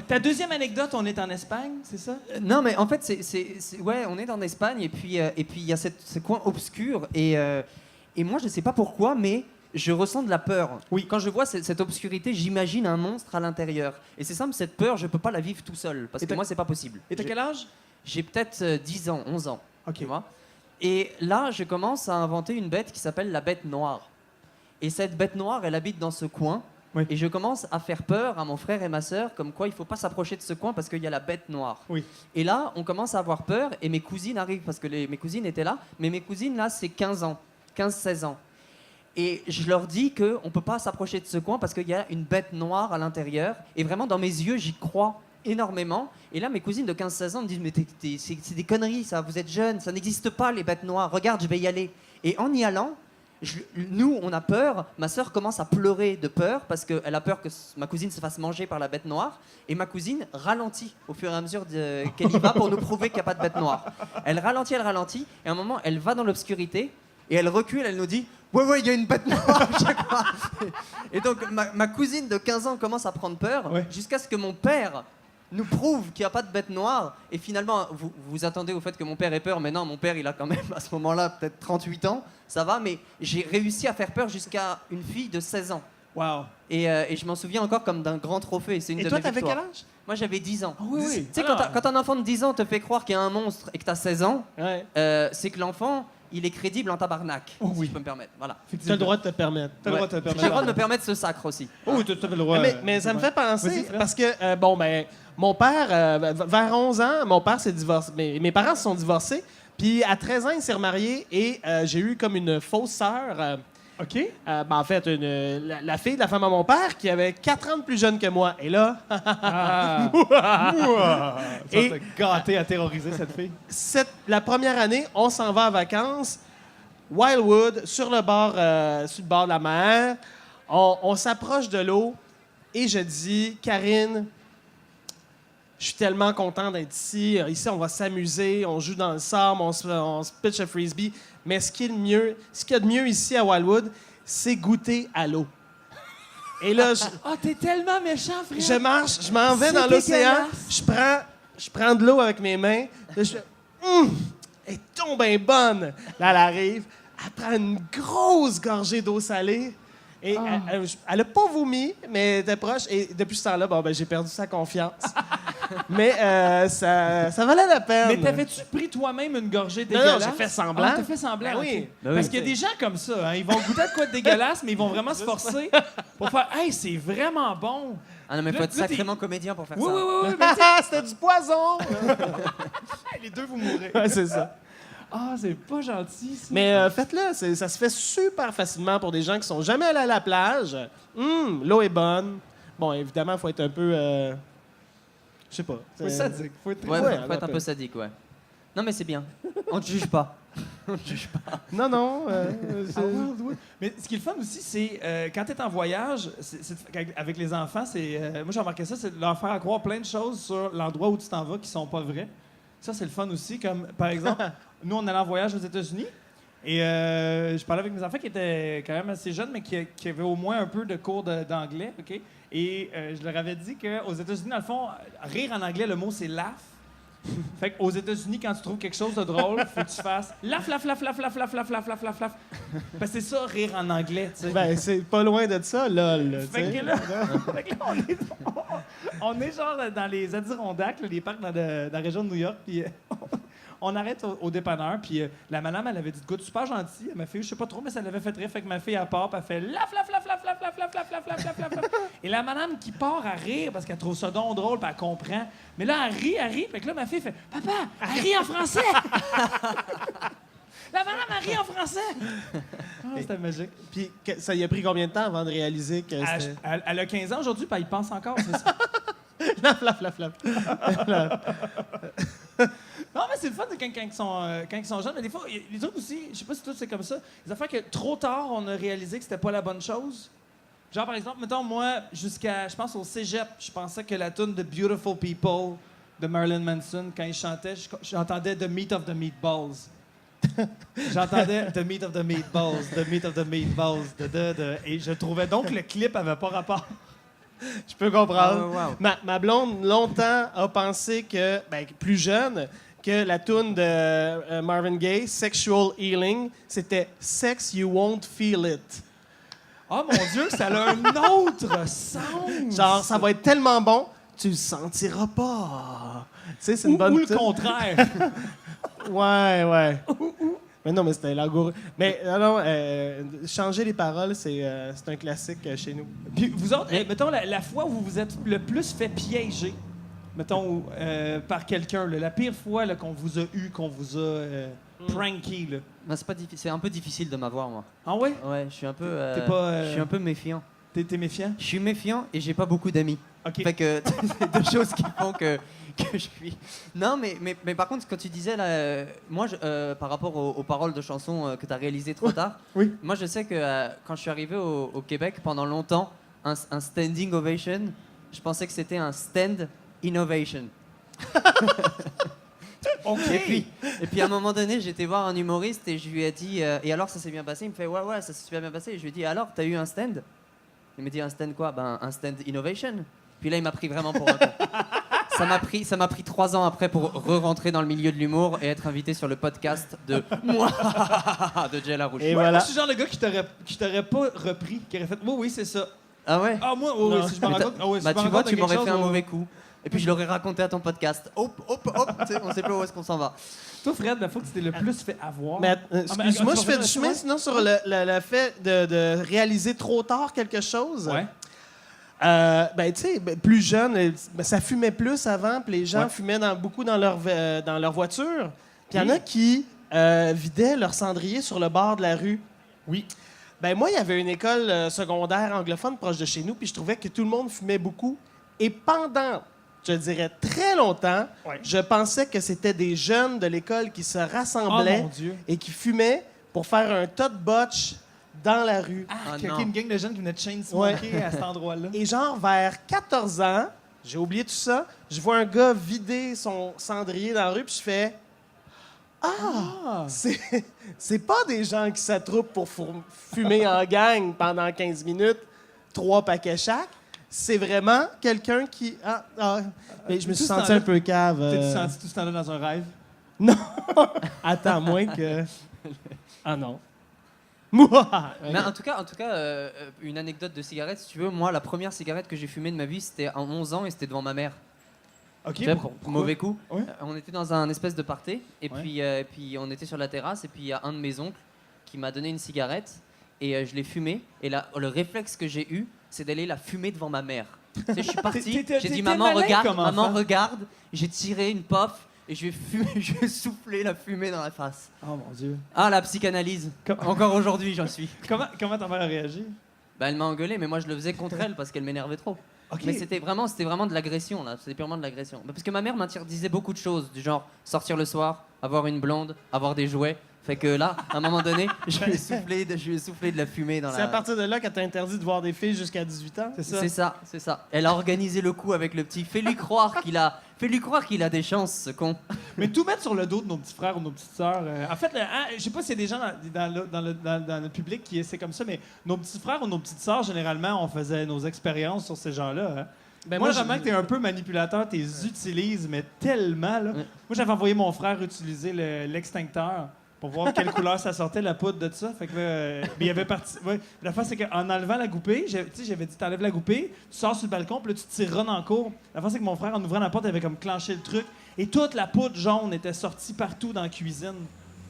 S1: ta deuxième anecdote, on est en Espagne, c'est ça?
S3: Non, mais en fait, ouais, on est en Espagne et puis il y a ce coin obscur et moi, je sais pas pourquoi, mais je ressens de la peur.
S1: Oui.
S3: Quand je vois cette obscurité, j'imagine un monstre à l'intérieur. Et c'est simple, cette peur, je peux pas la vivre tout seul parce
S1: Et
S3: que
S1: t'as-
S3: moi, c'est pas possible.
S1: Et t'as quel âge?
S3: J'ai peut-être 10 ans, 11 ans.
S1: OK.
S3: Tu vois. Et là, je commence à inventer une bête qui s'appelle la bête noire. Et cette bête noire, elle habite dans ce coin.
S1: Oui.
S3: Et je commence à faire peur à mon frère et ma sœur, comme quoi il faut pas s'approcher de ce coin parce qu'il y a la bête noire.
S1: Oui.
S3: Et là, on commence à avoir peur et mes cousines arrivent parce que mes cousines étaient là. Mais mes cousines, là, c'est 15 ans, 15-16 ans. Et je leur dis qu'on ne peut pas s'approcher de ce coin parce qu'il y a une bête noire à l'intérieur. Et vraiment, dans mes yeux, j'y crois énormément. Et là, mes cousines de 15-16 ans me disent « Mais c'est des conneries, ça, vous êtes jeunes, ça n'existe pas, les bêtes noires. Regarde, je vais y aller. » Et en y allant, nous, on a peur. Ma sœur commence à pleurer de peur parce qu'elle a peur que ma cousine se fasse manger par la bête noire. Et ma cousine ralentit au fur et à mesure qu'elle y va pour nous prouver qu'il n'y a pas de bête noire. Elle ralentit. Et à un moment, elle va dans l'obscurité et elle recule. Elle nous dit « Ouais, il y a une bête noire. » je sais pas. Et donc, ma cousine de 15 ans commence à prendre peur
S1: Ouais.
S3: jusqu'à ce que mon père nous prouve qu'il n'y a pas de bête noire. Et finalement, vous vous attendez au fait que mon père ait peur, mais non, mon père, il a quand même, à ce moment-là, peut-être 38 ans, ça va, mais j'ai réussi à faire peur jusqu'à une fille de 16 ans.
S1: Wow.
S3: Et je m'en souviens encore comme d'un grand trophée. C'est une
S2: Et
S3: de
S2: toi,
S3: mes
S2: t'avais
S3: victoires.
S2: quel âge?
S3: Moi, j'avais 10 ans.
S1: oui.
S3: Tu sais,
S1: Alors.
S3: quand un enfant de 10 ans te fait croire qu'il y a un monstre et que tu as 16 ans,
S2: Ouais.
S3: c'est que l'enfant, il est crédible en tabarnak,
S1: Oh oui.
S3: si je peux me permettre. Voilà.
S2: Tu as le droit de te permettre.
S1: T'as le droit de te
S3: J'ai
S1: permettre.
S3: le droit de me permettre ce sacre aussi.
S1: Oh oui, t'as le droit.
S2: Mais ça me fait penser,
S1: Vas-y, Fred.
S2: parce que, mon père, vers 11 ans, mon père s'est divorcé. Mes parents se sont divorcés. Puis à 13 ans, il s'est remarié et j'ai eu comme une fausse sœur.
S1: OK.
S2: En fait, la fille de la femme à mon père qui avait 4 ans de plus jeune que moi. Et là,
S1: Ah. Ça
S2: Et-
S1: t'a gâté à terroriser cette fille.
S2: la première année, on s'en va en vacances. Wildwood, sur le bord de la mer. On s'approche de l'eau et je dis, Karine, je suis tellement content d'être ici. Ici, on va s'amuser, on joue dans le sable, on se pitch à frisbee. Mais ce qu'il y a de mieux ici à Wildwood, c'est goûter à l'eau. Et là,
S1: Ah, t'es tellement méchant, frère.
S2: je marche, je m'en vais
S1: C'est
S2: dans l'océan,
S1: dégueulasse.
S2: je prends de l'eau avec mes mains. Là, je fais, elle est donc bien bonne. Là, elle arrive, elle prend une grosse gorgée d'eau salée. Et elle a pas vomi, mais elle était proche. Et depuis ce temps-là, j'ai perdu sa confiance. Mais ça valait la peine.
S1: Mais t'avais-tu pris toi-même une gorgée
S2: Non,
S1: dégueulasse?
S2: j'ai fait semblant.
S1: Ah, t'as fait semblant,
S2: Ben oui.
S1: ok.
S3: Ben oui.
S1: Parce qu'il y a des gens comme ça, hein, ils vont goûter à de quoi de dégueulasse, mais ils vont vraiment se forcer pour faire « Hey, c'est vraiment bon!
S3: Ah non, mais faut
S1: Là,
S3: être
S1: là, t'es-
S3: sacrément comédien pour » faire
S1: Oui,
S3: ça.
S1: oui, mais tu sais,
S2: C'était du poison!
S1: les deux, vous mourrez.
S2: Ouais, c'est ça.
S1: Ah, c'est pas gentil, ça.
S2: Mais faites-le, ça se fait super facilement pour des gens qui sont jamais allés à la plage. L'eau est bonne. Bon, évidemment, il faut être un peu... je sais pas.
S1: Faut sadique. Faut être
S3: Ouais,
S2: Ouais,
S3: faut être un
S2: un
S3: peu sadique, ouais. Non, mais c'est bien. On te juge pas. On te juge pas.
S2: Non.
S1: Mais ce qui est le fun aussi, c'est quand tu es en voyage, avec les enfants, moi j'ai remarqué ça, c'est de leur faire croire plein de choses sur l'endroit où tu t'en vas qui sont pas vraies. Ça, c'est le fun aussi. Comme, par exemple, nous, on allait en voyage aux États-Unis et je parlais avec mes enfants qui étaient quand même assez jeunes, mais qui avaient au moins un peu de cours d'anglais. OK? Et je leur avais dit qu'aux États-Unis, dans le fond, rire en anglais, le mot, c'est laugh. Fait qu'aux États-Unis, quand tu trouves quelque chose de drôle, faut que tu fasses laugh, laugh, laugh, laugh, laugh, laugh, laugh, laugh, laugh, laugh, laugh. Parce que c'est ça, rire en anglais, tu sais.
S2: Ben, c'est pas loin de ça, lol. Là,
S1: Fait que là, on est genre dans les Adirondacks, là, les parcs dans la région de New York, puis on arrête au dépanneur, puis la madame, elle avait dit de quoi de super gentil à ma fille, je sais pas trop, mais ça l'avait fait rire, fait que ma fille, elle part, puis elle fait laf, laf, laf, laf, laf, laf, laf, laf, laf, laf, laf, laf, laf. Et la madame qui part à rire parce qu'elle trouve ça donc drôle, puis elle comprend. Mais là, elle rit, fait que là, ma fille fait papa, elle rit en français! La madame, elle rit en français! Ah, c'était magique.
S2: Puis ça y a pris combien de temps avant de réaliser que c'était...
S1: Elle a 15 ans aujourd'hui, puis elle y pense encore, c'est ça.
S2: Flap.
S1: Non, mais c'est le fun de quand ils sont jeunes. Mais des fois, les trucs aussi, je sais pas si tout c'est comme ça, les affaires que trop tard, on a réalisé que c'était pas la bonne chose. Genre, par exemple, mettons, moi, jusqu'à, je pense, au cégep, je pensais que la tune de Beautiful People de Marilyn Manson, quand il chantait, j'entendais The Meat of the Meatballs. J'entendais The Meat of the Meatballs, The Meat of the Meatballs, et je trouvais donc que le clip avait pas rapport.
S2: Je peux comprendre.
S3: Oh, wow.
S2: Ma blonde, longtemps, a pensé que, plus jeune, que la tune de Marvin Gaye, Sexual Healing, c'était Sex You Won't Feel It.
S1: Oh mon Dieu, ça a un autre sens!
S2: Genre, ça va être tellement bon, tu le sentiras pas. Tu sais, c'est une bonne
S1: Ou le
S2: tune.
S1: contraire.
S2: Ouais. Mais non, mais c'était l'algorithme. Mais non, changer les paroles, c'est un classique chez nous.
S1: Puis vous autres, mettons, la fois où vous vous êtes le plus fait piéger, mettons, par quelqu'un, là, la pire fois là, qu'on vous a eu, qu'on vous a pranké, là.
S3: Ben, c'est un peu difficile de m'avoir, moi.
S1: Ah ouais?
S3: Ouais, je suis un peu.
S1: T'es pas,
S3: Je suis un peu méfiant.
S1: T'es méfiant?
S3: Je suis méfiant et j'ai pas beaucoup d'amis.
S1: OK.
S3: Fait que c'est deux choses qui font que je suis. Non, mais par contre, quand tu disais là, moi, par rapport aux paroles de chansons que tu as réalisées trop tard,
S2: Oui.
S3: moi je sais que quand je suis arrivé au Québec, pendant longtemps, un standing ovation, je pensais que c'était un stand innovation.
S1: OK.
S3: Et puis à un moment donné, j'étais voir un humoriste et je lui ai dit et alors ça s'est bien passé? Il me fait ouais, ça s'est super bien passé. Et je lui ai dit alors, t'as eu un stand? Il me dit un stand quoi? Ben un stand innovation. Puis là, il m'a pris vraiment pour un con. Ça m'a pris 3 ans après pour re-rentrer dans le milieu de l'humour et être invité sur le podcast de moi de Jay Larouche.
S2: Et
S1: Moi,
S2: voilà.
S1: je suis le genre de gars qui t'aurait pas repris, qui aurait fait oui, c'est ça.
S3: Ah ouais?
S1: Ah, moi, oui, si je me rends compte.
S3: Bah tu vois, tu m'aurais fait un mauvais coup. Et puis je l'aurais raconté à ton podcast. Hop, tu sais, on sait pas où est-ce qu'on s'en va.
S1: Toi, Fred, la fois que tu t'es le plus fait avoir.
S2: Mais excuse-moi, je fais du chemin,
S1: chemin
S2: sinon sur le fait de réaliser trop tard quelque chose.
S1: Ouais.
S2: Tu sais, plus jeune, ça fumait plus avant, puis les gens
S1: Ouais.
S2: fumaient beaucoup dans leur voiture. Puis il y en
S1: Oui.
S2: a qui vidaient leur cendrier sur le bord de la rue.
S1: Oui.
S2: Ben moi, il y avait une école secondaire anglophone proche de chez nous, puis je trouvais que tout le monde fumait beaucoup. Et pendant, je dirais, très longtemps,
S1: Ouais.
S2: je pensais que c'était des jeunes de l'école qui se
S1: Oh
S2: rassemblaient
S1: mon Dieu.
S2: et qui fumaient pour faire un tas de botch dans la rue.
S1: Ah,
S3: Ah,
S1: qu'il y a
S3: non.
S1: une gang de jeunes qui venaient de chain smoker à cet endroit-là.
S2: Et genre, vers 14 ans, j'ai oublié tout ça, je vois un gars vider son cendrier dans la rue, puis je fais « Ah! C'est pas des gens qui s'attroupent pour fumer en gang pendant 15 minutes, 3 paquets chaque. C'est vraiment quelqu'un qui... Mais je me suis
S1: Tout ce
S2: senti
S1: temps-là,
S2: un peu cave.
S1: T'es-tu senti tout ce temps-là dans un rêve?
S2: Attends, moins que... Ah non. Moi!
S3: Mais en tout cas, une anecdote de cigarette, si tu veux, moi, la première cigarette que j'ai fumée de ma vie, c'était à 11 ans et c'était devant ma mère.
S1: OK.
S3: Tu sais,
S1: pourquoi?
S3: mauvais coup.
S1: Ouais.
S3: On était dans un espèce de party et
S1: Ouais.
S3: puis on était sur la terrasse et puis il y a un de mes oncles qui m'a donné une cigarette et je l'ai fumée et là, le réflexe que j'ai eu, c'est d'aller la fumer devant ma mère. Tu sais, je suis parti, j'ai
S1: t'étais
S3: dit maman
S1: malin
S3: regarde,
S1: comme enfant.
S3: j'ai tiré une puff et je vais souffler la fumée dans la face.
S1: Oh mon Dieu.
S3: Ah la psychanalyse. Encore aujourd'hui, j'en suis.
S1: Comment ta mère a réagi?
S3: Bah, elle m'a engueulé, mais moi je le faisais contre elle parce qu'elle m'énervait trop.
S1: OK.
S3: Mais c'était vraiment de l'agression, là. C'était purement de l'agression. Parce que ma mère m'interdisait beaucoup de choses, du genre sortir le soir, avoir une blonde, avoir des jouets. Fait que là, à un moment donné, je lui ai soufflé de la fumée dans
S2: C'est à
S3: la...
S2: partir de là qu'elle t'a interdit de voir des filles jusqu'à 18 ans?
S3: C'est ça. Elle a organisé le coup avec le petit. Fais-lui croire qu'il a des chances, ce con.
S1: Mais tout mettre sur le dos de nos petits frères ou nos petites sœurs. En fait, je sais pas s'il y a des gens dans le public qui essaient comme ça, mais nos petits frères ou nos petites sœurs, généralement, on faisait nos expériences sur ces gens-là. Hein.
S2: Ben
S1: moi, je remarque que t'es un peu manipulateur, t'es utilises, mais tellement. Là. Moi, j'avais envoyé mon frère utiliser l'extincteur pour voir quelle couleur ça sortait, la poudre de ça. Fait que là, mais il avait parti. Ouais, la fin, c'est qu'en enlevant la goupille, j'avais dit t'enlèves la goupille, tu sors sur le balcon, puis là, tu tireras dans le cours. La fin, c'est que mon frère, en ouvrant la porte, il avait comme clenché le truc. Et toute la poudre jaune était sortie partout dans la cuisine.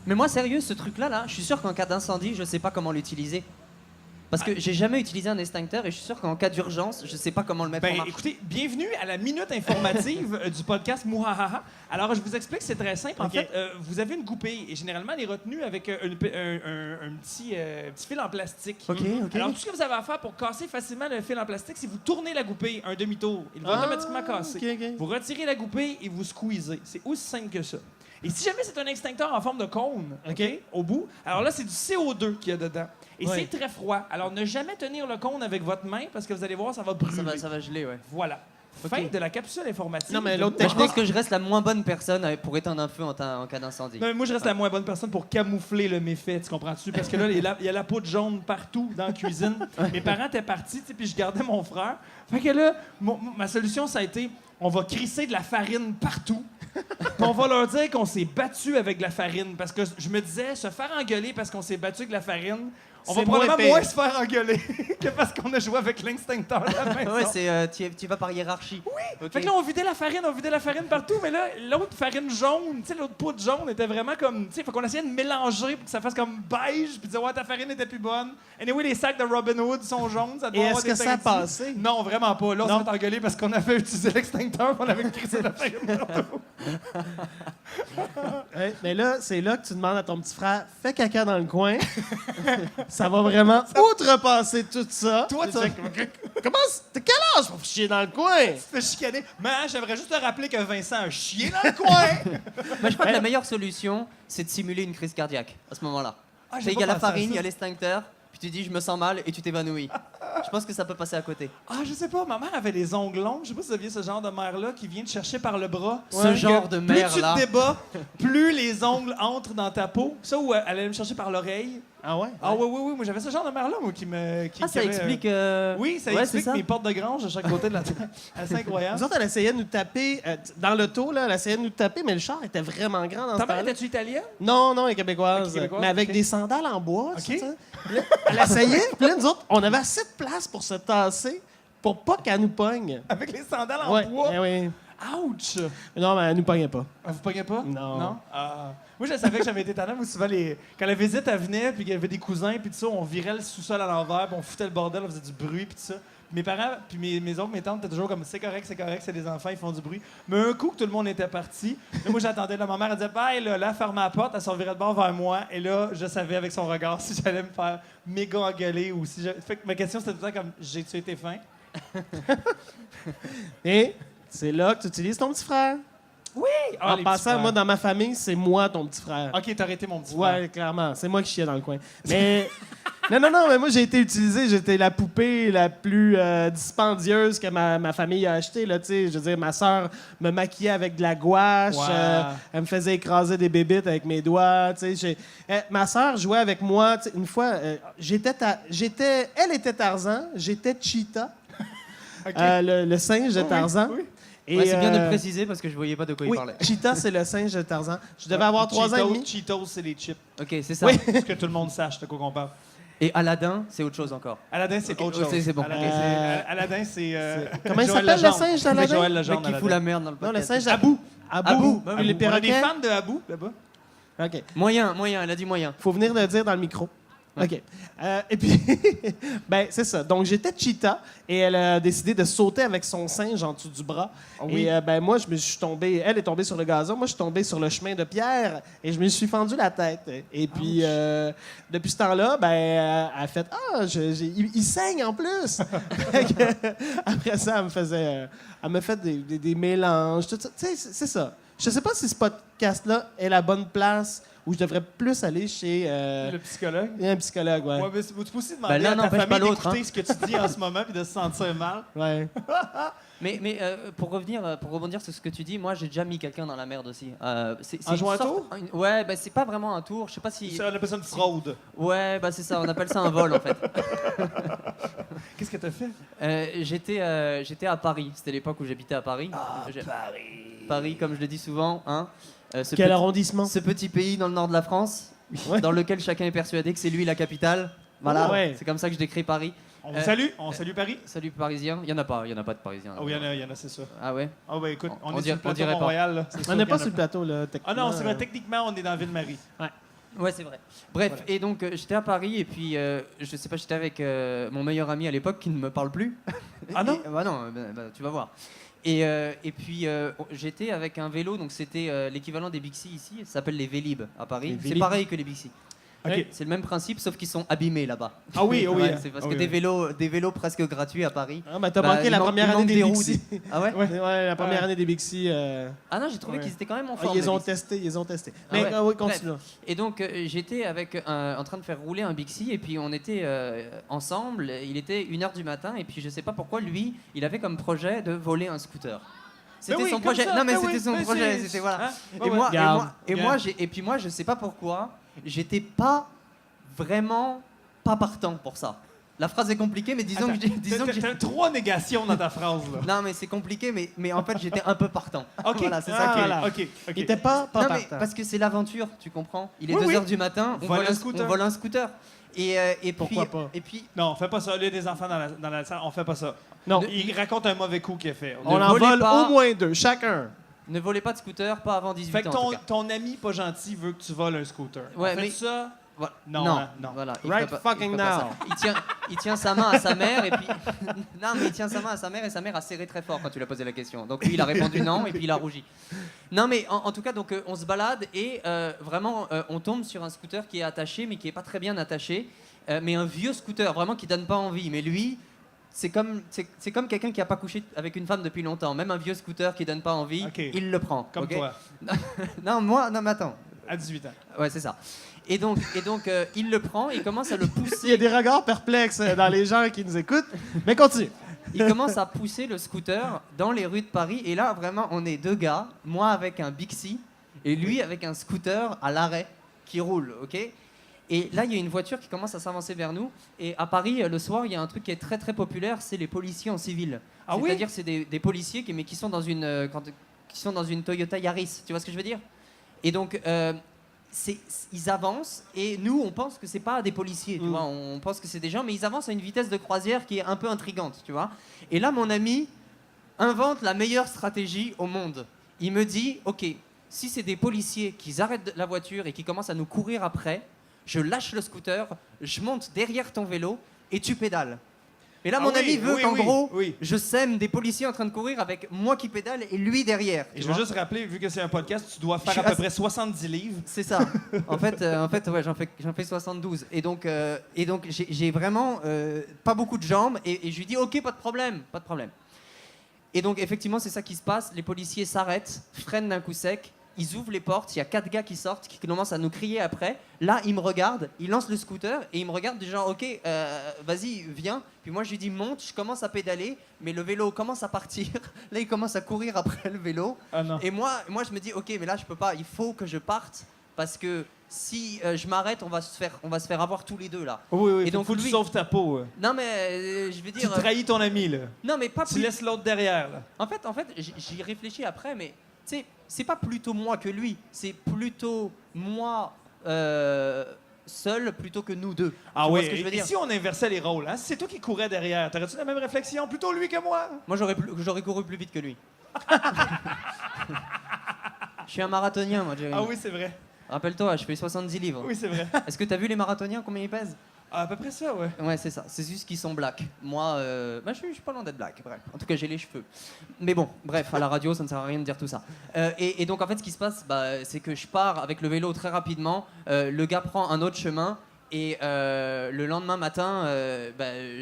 S3: Mais moi, sérieux, ce truc-là, je suis sûr qu'en cas d'incendie, je sais pas comment l'utiliser. Parce que j'ai jamais utilisé un extincteur et je suis sûr qu'en cas d'urgence, je sais pas comment le mettre en marche.
S1: Écoutez, bienvenue à la minute informative du podcast Mouhahaha. Alors, je vous explique, c'est très simple. En fait, vous avez une goupille et généralement, elle est retenue avec un petit fil en plastique.
S3: OK.
S1: Alors, tout ce que vous avez à faire pour casser facilement le fil en plastique, c'est vous tournez la goupille un demi-tour. Il va automatiquement casser.
S2: OK.
S1: Vous retirez la goupille et vous squeezez. C'est aussi simple que ça. Et si jamais c'est un extincteur en forme de cône, OK, au bout, alors là, c'est du CO2 qu'il y a dedans. Et c'est très froid. Alors, ne jamais tenir le cône avec votre main parce que vous allez voir, ça va brûler.
S3: Ça va geler, ouais.
S1: Voilà. Fin de la capsule informatique.
S2: Non, mais l'autre
S3: Je pense que je reste la moins bonne personne pour éteindre un feu en cas d'incendie.
S1: Non, mais moi, je reste la moins bonne personne pour camoufler le méfait, tu comprends-tu? Parce que là, il y a la poudre jaune partout dans la cuisine. Mes parents étaient partis, puis je gardais mon frère. Fait que là, ma solution, ça a été, on va crisser de la farine partout. Puis on va leur dire qu'on s'est battu avec de la farine. Parce que je me disais, se faire engueuler parce qu'on s'est battu avec de la farine, on va
S2: C'est
S1: probablement
S2: moins
S1: moins
S2: pire.
S1: se faire engueuler que parce qu'on a joué avec l'extincteur à la maison.
S3: Ouais, tu vas par hiérarchie. Oui.
S1: Fait que là, on vidait la farine partout, mais là, l'autre farine jaune, tu sais, l'autre poudre jaune était vraiment comme, tu sais, faut qu'on essayait de mélanger pour que ça fasse comme beige, puis dire, ouais, ta farine était plus bonne. Anyway, les sacs de Robin Hood sont jaunes, ça doit
S2: Et
S1: avoir
S2: est-ce
S1: des
S2: que ça a
S1: teintis.
S2: passé?
S1: Non, vraiment pas. Là, on
S2: Non.
S1: s'est fait engueuler parce qu'on avait utilisé l'extincteur, puis on avait crissé la farine partout.
S2: Ouais, mais là, c'est là que tu demandes à ton petit frère, fais caca dans le coin. Ça va vraiment outrepasser tout ça.
S1: Toi,
S2: Tu
S1: tu
S2: fais, comment t'as quel âge pour chier dans le coin?
S1: te fais chicaner. Mais j'aimerais juste te rappeler que Vincent a chié dans le coin.
S3: Moi, je crois que la meilleure solution, c'est de simuler une crise cardiaque à ce moment-là.
S1: Ah,
S3: Tu
S1: j'ai
S3: sais, il
S1: pas
S3: y a la
S1: pensé à
S3: farine, il
S1: ça.
S3: y a l'extincteur, puis tu dis je me sens mal et tu t'évanouis. Je pense que ça peut passer à côté.
S1: Ah, je sais pas, ma mère avait les ongles longs. Je sais pas si vous aviez ce genre de mère-là qui vient te chercher par le bras.
S3: Ce genre
S1: Que
S3: de
S1: Plus
S3: mère-là.
S1: tu te débats, plus les ongles entrent dans ta peau. Ça, ou elle allait me chercher par l'oreille.
S2: Ah ouais?
S1: Ah oui. Moi, j'avais ce genre de mère-là, moi, qui me... Qui,
S3: Ah,
S1: qui
S3: ça
S1: avait,
S3: explique.
S1: Oui, ça
S3: ouais,
S1: explique
S3: c'est ça.
S1: mes portes de grange de chaque côté de la tête. C'est incroyable.
S2: Nous autres, elle essayait de nous taper dans l'auto, là, elle essayait de nous taper, mais le char était vraiment grand dans ce
S1: Ta mère,
S2: temps-là.
S1: était-tu italienne?
S2: Non, elle est québécoise.
S1: Ok, québécoise,
S2: mais avec
S1: ok.
S2: des sandales en bois,
S1: Ok.
S2: tu sais. Là, elle essayait, puis là, nous autres, on avait assez de place pour se tasser pour pas qu'elle nous pogne.
S1: Avec les sandales en
S2: Ouais,
S1: bois?
S2: oui.
S1: Ouch!
S2: Non, mais elle nous pognait pas.
S1: Ah, vous pognez pas?
S2: Non.
S1: Ah. Moi, je savais que j'avais été tannant, mais souvent, quand la visite, elle venait, puis qu'il y avait des cousins, puis tout ça, on virait le sous-sol à l'envers, puis on foutait le bordel, on faisait du bruit, puis tout ça. Mes parents, puis mes oncles, mes tantes étaient toujours comme c'est correct, c'est des enfants, ils font du bruit. Mais un coup que tout le monde était parti, là, moi j'attendais, là, ma mère elle disait bye, là, elle fermait la porte, elle se revirait de bord vers moi, et là, je savais avec son regard si j'allais me faire méga engueuler ou si Fait que ma question c'était tout le temps comme j'ai-tu été fin?
S2: Et c'est là que tu utilises ton petit frère.
S1: Oui! Ah,
S2: En
S1: les petits
S2: passant,
S1: frères.
S2: moi, dans ma famille, c'est moi ton petit frère.
S1: Ok, t'as arrêté mon petit frère.
S2: Ouais, clairement. C'est moi qui chiais dans le coin. Mais. Non, mais moi, j'ai été utilisé. J'étais la poupée la plus dispendieuse que ma famille a achetée. Là, tu sais. Je veux dire, ma sœur me maquillait avec de la gouache.
S1: Wow.
S2: Elle me faisait écraser des bébites avec mes doigts. Tu sais. Ma sœur jouait avec moi. Tu sais, une fois, elle était Tarzan. J'étais Cheetah,
S1: Ok.
S2: le singe de
S1: Oui,
S2: Tarzan.
S1: oui.
S2: Et,
S3: Ouais, c'est bien de le préciser parce que je voyais pas de quoi il
S2: Oui,
S3: parlait.
S2: Cheetah, c'est le singe de Tarzan. Je devais avoir 3 ans et demi.
S1: Cheetos, c'est les chips.
S3: Ok, c'est ça.
S2: Oui.
S1: Pour que tout le monde sache de quoi qu'on parle.
S3: Et Aladdin, c'est autre chose encore.
S1: Aladdin, c'est autre
S3: Oh,
S1: chose.
S3: c'est bon.
S1: Aladdin, c'est.
S2: Comment il
S1: Joël
S2: s'appelle, le
S1: Legendre.
S2: singe d'Aladdin?
S1: Joël
S3: Le
S1: Legendre,
S3: mec qui
S1: Aladdin.
S3: fout la merde dans le
S2: Non, le
S3: podcast.
S2: singe
S1: Abou.
S2: Abou.
S3: Bah
S2: Oui, les
S1: On a des
S2: perroquets.
S1: fans de Abou, là-bas.
S2: OK.
S3: Moyen, elle a dit moyen.
S2: Faut venir le dire dans le micro. OK. Et puis, ben, c'est ça. Donc, j'étais cheetah et elle a décidé de sauter avec son singe en dessous du bras.
S1: oui.
S2: Et ben, moi, je me suis tombé. Elle est tombée sur le gazon. Moi, je suis tombé sur le chemin de pierre et je me suis fendu la tête. Et puis, depuis ce temps-là, ben, elle a fait il saigne en plus. Fait que, après ça, elle me fait des mélanges. Tout ça. Tu sais, c'est ça. Je sais pas si ce podcast-là est la bonne place où je devrais plus aller chez
S1: Le psychologue.
S2: un psychologue, ouais.
S1: Ouais, mais tu peux aussi demander
S3: Ben, l'un
S1: à ta
S3: n'empêche pas
S1: famille
S3: l'autre,
S1: d'écouter ce que tu dis en ce moment puis de se sentir mal.
S2: Ouais.
S3: Mais pour rebondir sur ce que tu dis, moi j'ai déjà mis quelqu'un dans la merde aussi. C'est
S1: En
S3: une
S1: jouant un
S3: sorte-
S1: tour?
S3: Ouais, bah, c'est pas vraiment un tour. Je sais pas si.
S1: On appelle ça une fraude.
S3: Ouais, bah c'est ça. On appelle ça un vol en fait.
S1: Qu'est-ce que t'as fait?
S3: J'étais à Paris. C'était l'époque où j'habitais à Paris. Paris, comme je le dis souvent, hein.
S2: Quel arrondissement?
S3: Ce petit pays dans le nord de la France,
S2: Ouais.
S3: dans lequel chacun est persuadé que c'est lui la capitale. Voilà,
S2: Ouais.
S3: c'est comme ça que je décris Paris.
S1: On salue Paris.
S3: Salut Parisiens. Il y en a pas de Parisiens.
S1: Oh, il y en a, c'est ça.
S3: Ah ouais.
S1: Ah, ben écoute, on est sur
S3: dirait-
S1: le plateau
S3: dirait pas.
S1: Mont-Royal. Là. C'est sûr
S2: On n'est
S1: qu'il y
S2: pas
S1: en a
S2: sur le plateau, là,
S1: Ah
S2: techniquement.
S1: non, c'est vrai, techniquement, on est dans Ville-Marie.
S3: Ouais, c'est vrai. Bref, et donc j'étais à Paris et puis je sais pas, j'étais avec mon meilleur ami à l'époque qui ne me parle plus.
S1: Ah non?
S3: Bah non, tu vas voir. Et puis j'étais avec un vélo, donc c'était l'équivalent des Bixi ici, ça s'appelle les Vélib à Paris.
S2: Les
S3: C'est
S2: Vélib.
S3: pareil que les Bixi.
S1: OK.
S3: C'est le même principe, sauf qu'ils sont abîmés là-bas.
S1: Ah oui, oui.
S3: Ouais, c'est parce
S1: Ah
S3: que
S1: oui,
S3: des vélos presque gratuits à Paris.
S2: Ah, ben, t'as
S3: Bah,
S2: manqué
S3: il
S2: la
S3: manque-
S2: première
S3: il
S2: année
S3: manque
S2: des
S3: des roues,
S2: Bixi.
S3: Ah ouais.
S2: Ouais, la première année des Bixi.
S3: Ah non, j'ai trouvé
S2: Ouais.
S3: qu'ils étaient quand même en
S2: Ah,
S3: forme.
S2: ils
S3: les
S2: ont
S3: Bixi.
S2: testé, ils ont testé.
S3: Ah
S2: Mais
S3: ouais.
S2: oui, continue.
S3: Et donc j'étais avec en train de faire rouler un Bixi et puis on était ensemble. Il était 1h du matin et puis je sais pas pourquoi lui, il avait comme projet de voler un scooter. C'était
S1: oui,
S3: son
S1: comme
S3: projet.
S1: ça,
S3: Non mais
S1: ben
S3: c'était
S1: oui,
S3: son
S1: ben
S3: projet.
S1: c'est-
S3: C'était voilà.
S1: Hein?
S3: Et
S1: Ouais,
S3: moi,
S1: ouais.
S2: Garde.
S3: et puis moi, je sais pas pourquoi, j'étais pas vraiment pas partant pour ça. La phrase est compliquée, mais disons
S1: Attends,
S3: que disons que
S1: t'as 3 négations dans ta phrase, là.
S3: non mais c'est compliqué, mais en fait j'étais un peu partant.
S1: OK.
S3: Voilà, c'est
S2: Ah,
S3: ça qui est.
S2: voilà.
S1: OK.
S2: Il était pas
S3: Non, mais
S2: partant.
S3: parce que c'est l'aventure, tu comprends. Il est
S1: Oui,
S3: 2h
S1: oui.
S3: du matin,
S1: Vole un scooter.
S3: on vole un scooter. Et
S2: Pourquoi
S3: puis,
S2: pas?
S3: Et puis,
S1: Non, fais pas ça. Là, il y a des enfants dans la salle, on fait pas ça.
S2: Non,
S1: Il raconte un mauvais coup qu'il a fait.
S2: on
S3: Ne
S2: en
S3: volez
S2: vole
S3: pas.
S2: au moins 2, chacun.
S3: ne volez pas de scooter, pas avant 18
S1: Fait que
S3: ans. en tout cas.
S1: ton ami pas gentil veut que tu voles un scooter.
S3: Ouais,
S1: On fait
S3: mais-
S1: ça.
S3: Voilà.
S1: Non, hein, non.
S3: Voilà, il
S2: Right
S3: ferait pas-
S2: fucking
S3: il ferait pas
S2: now.
S3: ça. Il tient sa main à sa mère et puis non mais il tient sa main à sa mère et sa mère a serré très fort quand tu lui as posé la question. Donc lui il a répondu non et puis il a rougi. Non mais en tout cas donc on se balade et vraiment on tombe sur un scooter qui est attaché mais qui est pas très bien attaché, mais un vieux scooter vraiment qui donne pas envie. Mais lui c'est comme quelqu'un qui a pas couché avec une femme depuis longtemps. Même un vieux scooter qui donne pas envie,
S1: Ok.
S3: il le prend.
S1: Comme
S3: ok
S1: toi,
S3: non mais attends.
S1: à 18 ans.
S3: Ouais c'est ça. Et donc il le prend, il commence à le pousser.
S2: Il y a des regards perplexes dans les gens qui nous écoutent. Mais continue.
S3: Il commence à pousser le scooter dans les rues de Paris. Et là, vraiment, on est deux gars, moi avec un Bixi et lui avec un scooter à l'arrêt qui roule, ok? Et là, il y a une voiture qui commence à s'avancer vers nous. Et à Paris, le soir, il y a un truc qui est très très populaire, c'est les policiers en civil.
S1: Ah oui?
S3: C'est-à-dire, c'est des policiers mais qui sont dans une Toyota Yaris. Tu vois ce que je veux dire? Et donc, ils avancent et nous, on pense que c'est pas des policiers, tu vois. On pense que c'est des gens, mais ils avancent à une vitesse de croisière qui est un peu intrigante, tu vois. Et là, mon ami invente la meilleure stratégie au monde. Il me dit, ok, si c'est des policiers qui arrêtent la voiture et qui commencent à nous courir après, je lâche le scooter, je monte derrière ton vélo et tu pédales. Et là,
S1: Ah
S3: mon
S1: oui,
S3: ami veut
S1: oui,
S3: qu'en
S1: oui,
S3: gros,
S1: oui.
S3: je sème des policiers en train de courir avec moi qui pédale et lui derrière.
S1: Et
S3: tu
S1: je veux
S3: vois.
S1: juste rappeler, vu que c'est un podcast, tu dois faire
S3: Je
S1: à
S3: suis
S1: peu près 70 livres.
S3: C'est ça. En fait, ouais, j'en fais 72. Et donc j'ai vraiment pas beaucoup de jambes. Et je lui dis, ok, pas de problème, pas de problème. Et donc, effectivement, c'est ça qui se passe. Les policiers s'arrêtent, freinent d'un coup sec. Ils ouvrent les portes, il y a 4 gars qui sortent, qui commencent à nous crier après. Là, ils me regardent, ils lancent le scooter et ils me regardent du genre, ok, vas-y, viens. Puis moi, je lui dis, monte, je commence à pédaler, mais le vélo commence à partir. Là, il commence à courir après le vélo.
S1: Ah non.
S3: Et moi, je me dis, ok, mais là, je peux pas, il faut que je parte parce que si je m'arrête, on va se faire avoir tous les deux là.
S1: Oui, oui,
S3: Et
S1: faut
S3: donc,
S1: que tu
S3: lui-
S1: sauves ta peau.
S3: Non, mais je veux
S1: Tu
S3: dire.
S1: trahis ton ami, là.
S3: Non, mais pas
S1: Tu
S3: plus.
S1: laisses l'autre derrière, là.
S3: En fait, j'y réfléchis après, mais tu sais, c'est pas plutôt moi que lui, c'est plutôt moi seul plutôt que nous deux.
S1: Ah
S3: Tu vois
S1: oui,
S3: ce que je veux
S1: et
S3: dire?
S1: si on inversait les rôles, hein? Si c'est toi qui courais derrière, t'aurais-tu la même réflexion? Plutôt lui que moi?
S3: Moi, j'aurais couru plus vite que lui. Je suis un marathonien, moi, Jérémy.
S1: Ah oui, c'est vrai.
S3: Rappelle-toi, je fais 70 livres.
S1: Oui, c'est vrai.
S3: Est-ce que t'as vu les marathoniens, combien ils pèsent?
S1: Ah, à peu près ça, ouais.
S3: Ouais, c'est ça. C'est juste qu'ils sont black. Moi, je suis pas loin d'être black. Bref. En tout cas, j'ai les cheveux. Mais bon, bref, à la radio, ça ne sert à rien de dire tout ça. Et donc, en fait, ce qui se passe, c'est que je pars avec le vélo très rapidement. Le gars prend un autre chemin. Et le lendemain matin,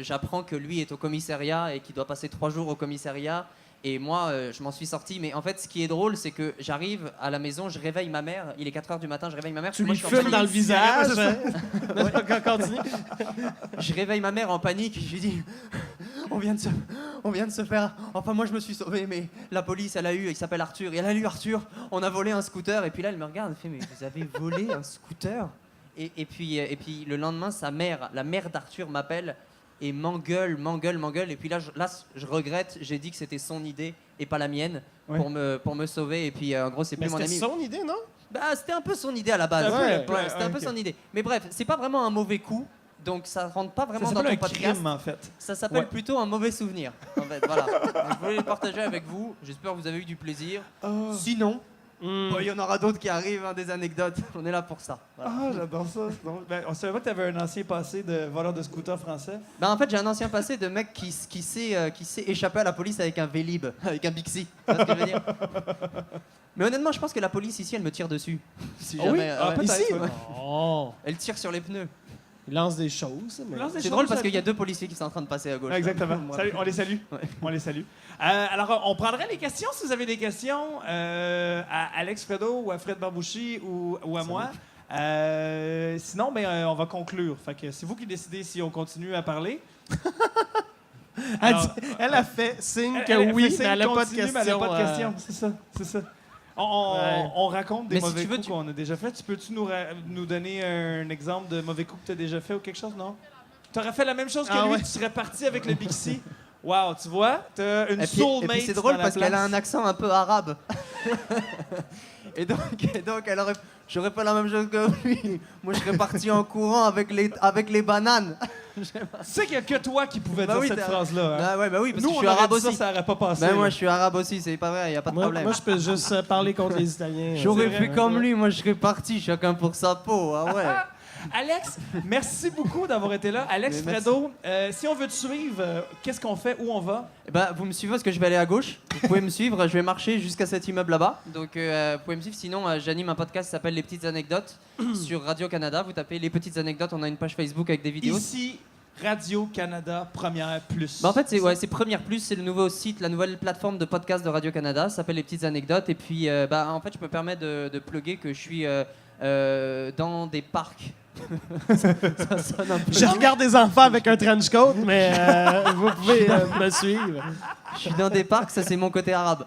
S3: j'apprends que lui est au commissariat et qu'il doit passer 3 jours au commissariat. Et moi, je m'en suis sorti. Mais en fait, ce qui est drôle, c'est que j'arrive à la maison, je réveille ma mère. Il est 4h du matin, je réveille ma mère.
S2: Tu
S3: moi,
S2: lui
S3: je suis en
S2: fumes dans le
S3: panique.
S2: visage. Continue.
S3: Je réveille ma mère en panique. Je lui dis on vient de se faire. Enfin, moi, je me suis sauvé, mais la police, elle a eu. Il s'appelle Arthur. Et elle a eu Arthur. On a volé un scooter. Et puis là, elle me regarde. Elle fait mais vous avez volé un scooter? Et puis le lendemain, sa mère, la mère d'Arthur, m'appelle et m'engueule. Et puis là, je regrette. J'ai dit que c'était son idée et pas la mienne pour me sauver. Et puis en gros, c'est plus mon ami.
S2: C'était son idée, non?
S3: C'était un peu son idée à la base. C'était un peu son idée. Mais bref, c'est pas vraiment un mauvais coup. Donc ça rentre pas vraiment dans ton
S1: un
S3: podcast.
S1: crime, en fait.
S3: Ça s'appelle plutôt un mauvais souvenir. En fait, voilà. Donc, je voulais le partager avec vous. J'espère que vous avez eu du plaisir. Sinon, il y en aura d'autres qui arrivent, des anecdotes. On est là pour ça. Voilà.
S1: Ah, j'adore ça. On savait pas que tu avais un ancien passé de voleur de scooter français.
S3: En fait, j'ai un ancien passé de mec qui s'est échappé à la police avec un Vélib, avec un Bixi. Tu vois ce que je veux dire? Mais honnêtement, je pense que la police ici, elle me tire dessus. Si jamais,
S1: peut-être,
S2: ici?
S1: ouais.
S2: Oh.
S3: Elle tire sur les pneus.
S2: Il lance des choses. Mais...
S3: C'est drôle parce qu'il y a 2 policiers qui sont en train de passer à gauche.
S1: Exactement.
S3: Voilà.
S1: Salut, on les salue.
S3: Ouais.
S1: On les salue. Alors, on prendrait les questions si vous avez des questions à Alex Fredo ou à Fred Barbouchi ou à moi. Sinon, on va conclure. Fait que c'est vous qui décidez si on continue à parler. Alors,
S2: elle a fait signe que
S1: elle
S2: oui,
S1: fait
S2: mais elle n'a pas de
S1: continue, mais
S2: questions.
S1: elle n'a pas de questions. C'est ça. On raconte des
S3: Mais si
S1: mauvais
S3: tu veux,
S1: coups qu'on a déjà fait. Peux-tu nous donner un exemple de mauvais coup que tu as déjà fait ou quelque chose, non? Tu aurais fait la même chose que lui,
S2: ouais.
S1: tu serais parti avec le Bixi. Wow, tu vois, t'as une
S3: Et
S1: soulmate.
S3: puis c'est drôle
S1: dans la
S3: parce qu'elle a
S1: place.
S3: un accent un peu arabe. et donc j'aurais pas la même chose que lui. Moi, je serais parti en courant avec les bananes.
S1: Tu sais qu'il n'y a que toi qui pouvais dire cette phrase-là. Hein?
S3: Oui, parce
S1: Nous,
S3: que je
S1: on
S3: suis
S1: aurait
S3: arabe
S1: dit ça,
S3: aussi.
S1: ça n'aurait pas passé.
S3: Moi,
S1: là.
S3: je suis arabe aussi, c'est pas vrai, y a pas de problème.
S2: Moi, je peux juste parler contre les Italiens.
S3: J'aurais
S1: c'est
S3: fait
S1: vrai.
S3: comme lui, moi je serais parti, chacun pour sa peau. Ah ouais.
S1: Alex, merci beaucoup d'avoir été là. Alex
S3: Mais merci.
S1: Fredo, si on veut te suivre, qu'est-ce qu'on fait? Où on va?
S3: Vous me suivez parce que je vais aller à gauche. Vous pouvez me suivre, je vais marcher jusqu'à cet immeuble là-bas. Donc vous pouvez me suivre. Sinon, j'anime un podcast qui s'appelle Les Petites Anecdotes sur Radio-Canada. Vous tapez Les Petites Anecdotes, on a une page Facebook avec des vidéos.
S1: Ici, Radio-Canada Première Plus.
S3: En fait, c'est Première Plus, c'est le nouveau site, la nouvelle plateforme de podcast de Radio-Canada. Ça s'appelle Les Petites Anecdotes. Et puis, en fait, je me permets de plugger que je suis dans des parcs. Ça sonne un peu.
S2: Je regarde des enfants avec un trench coat, mais vous pouvez me suivre.
S3: Je suis dans des parcs, ça c'est mon côté arabe.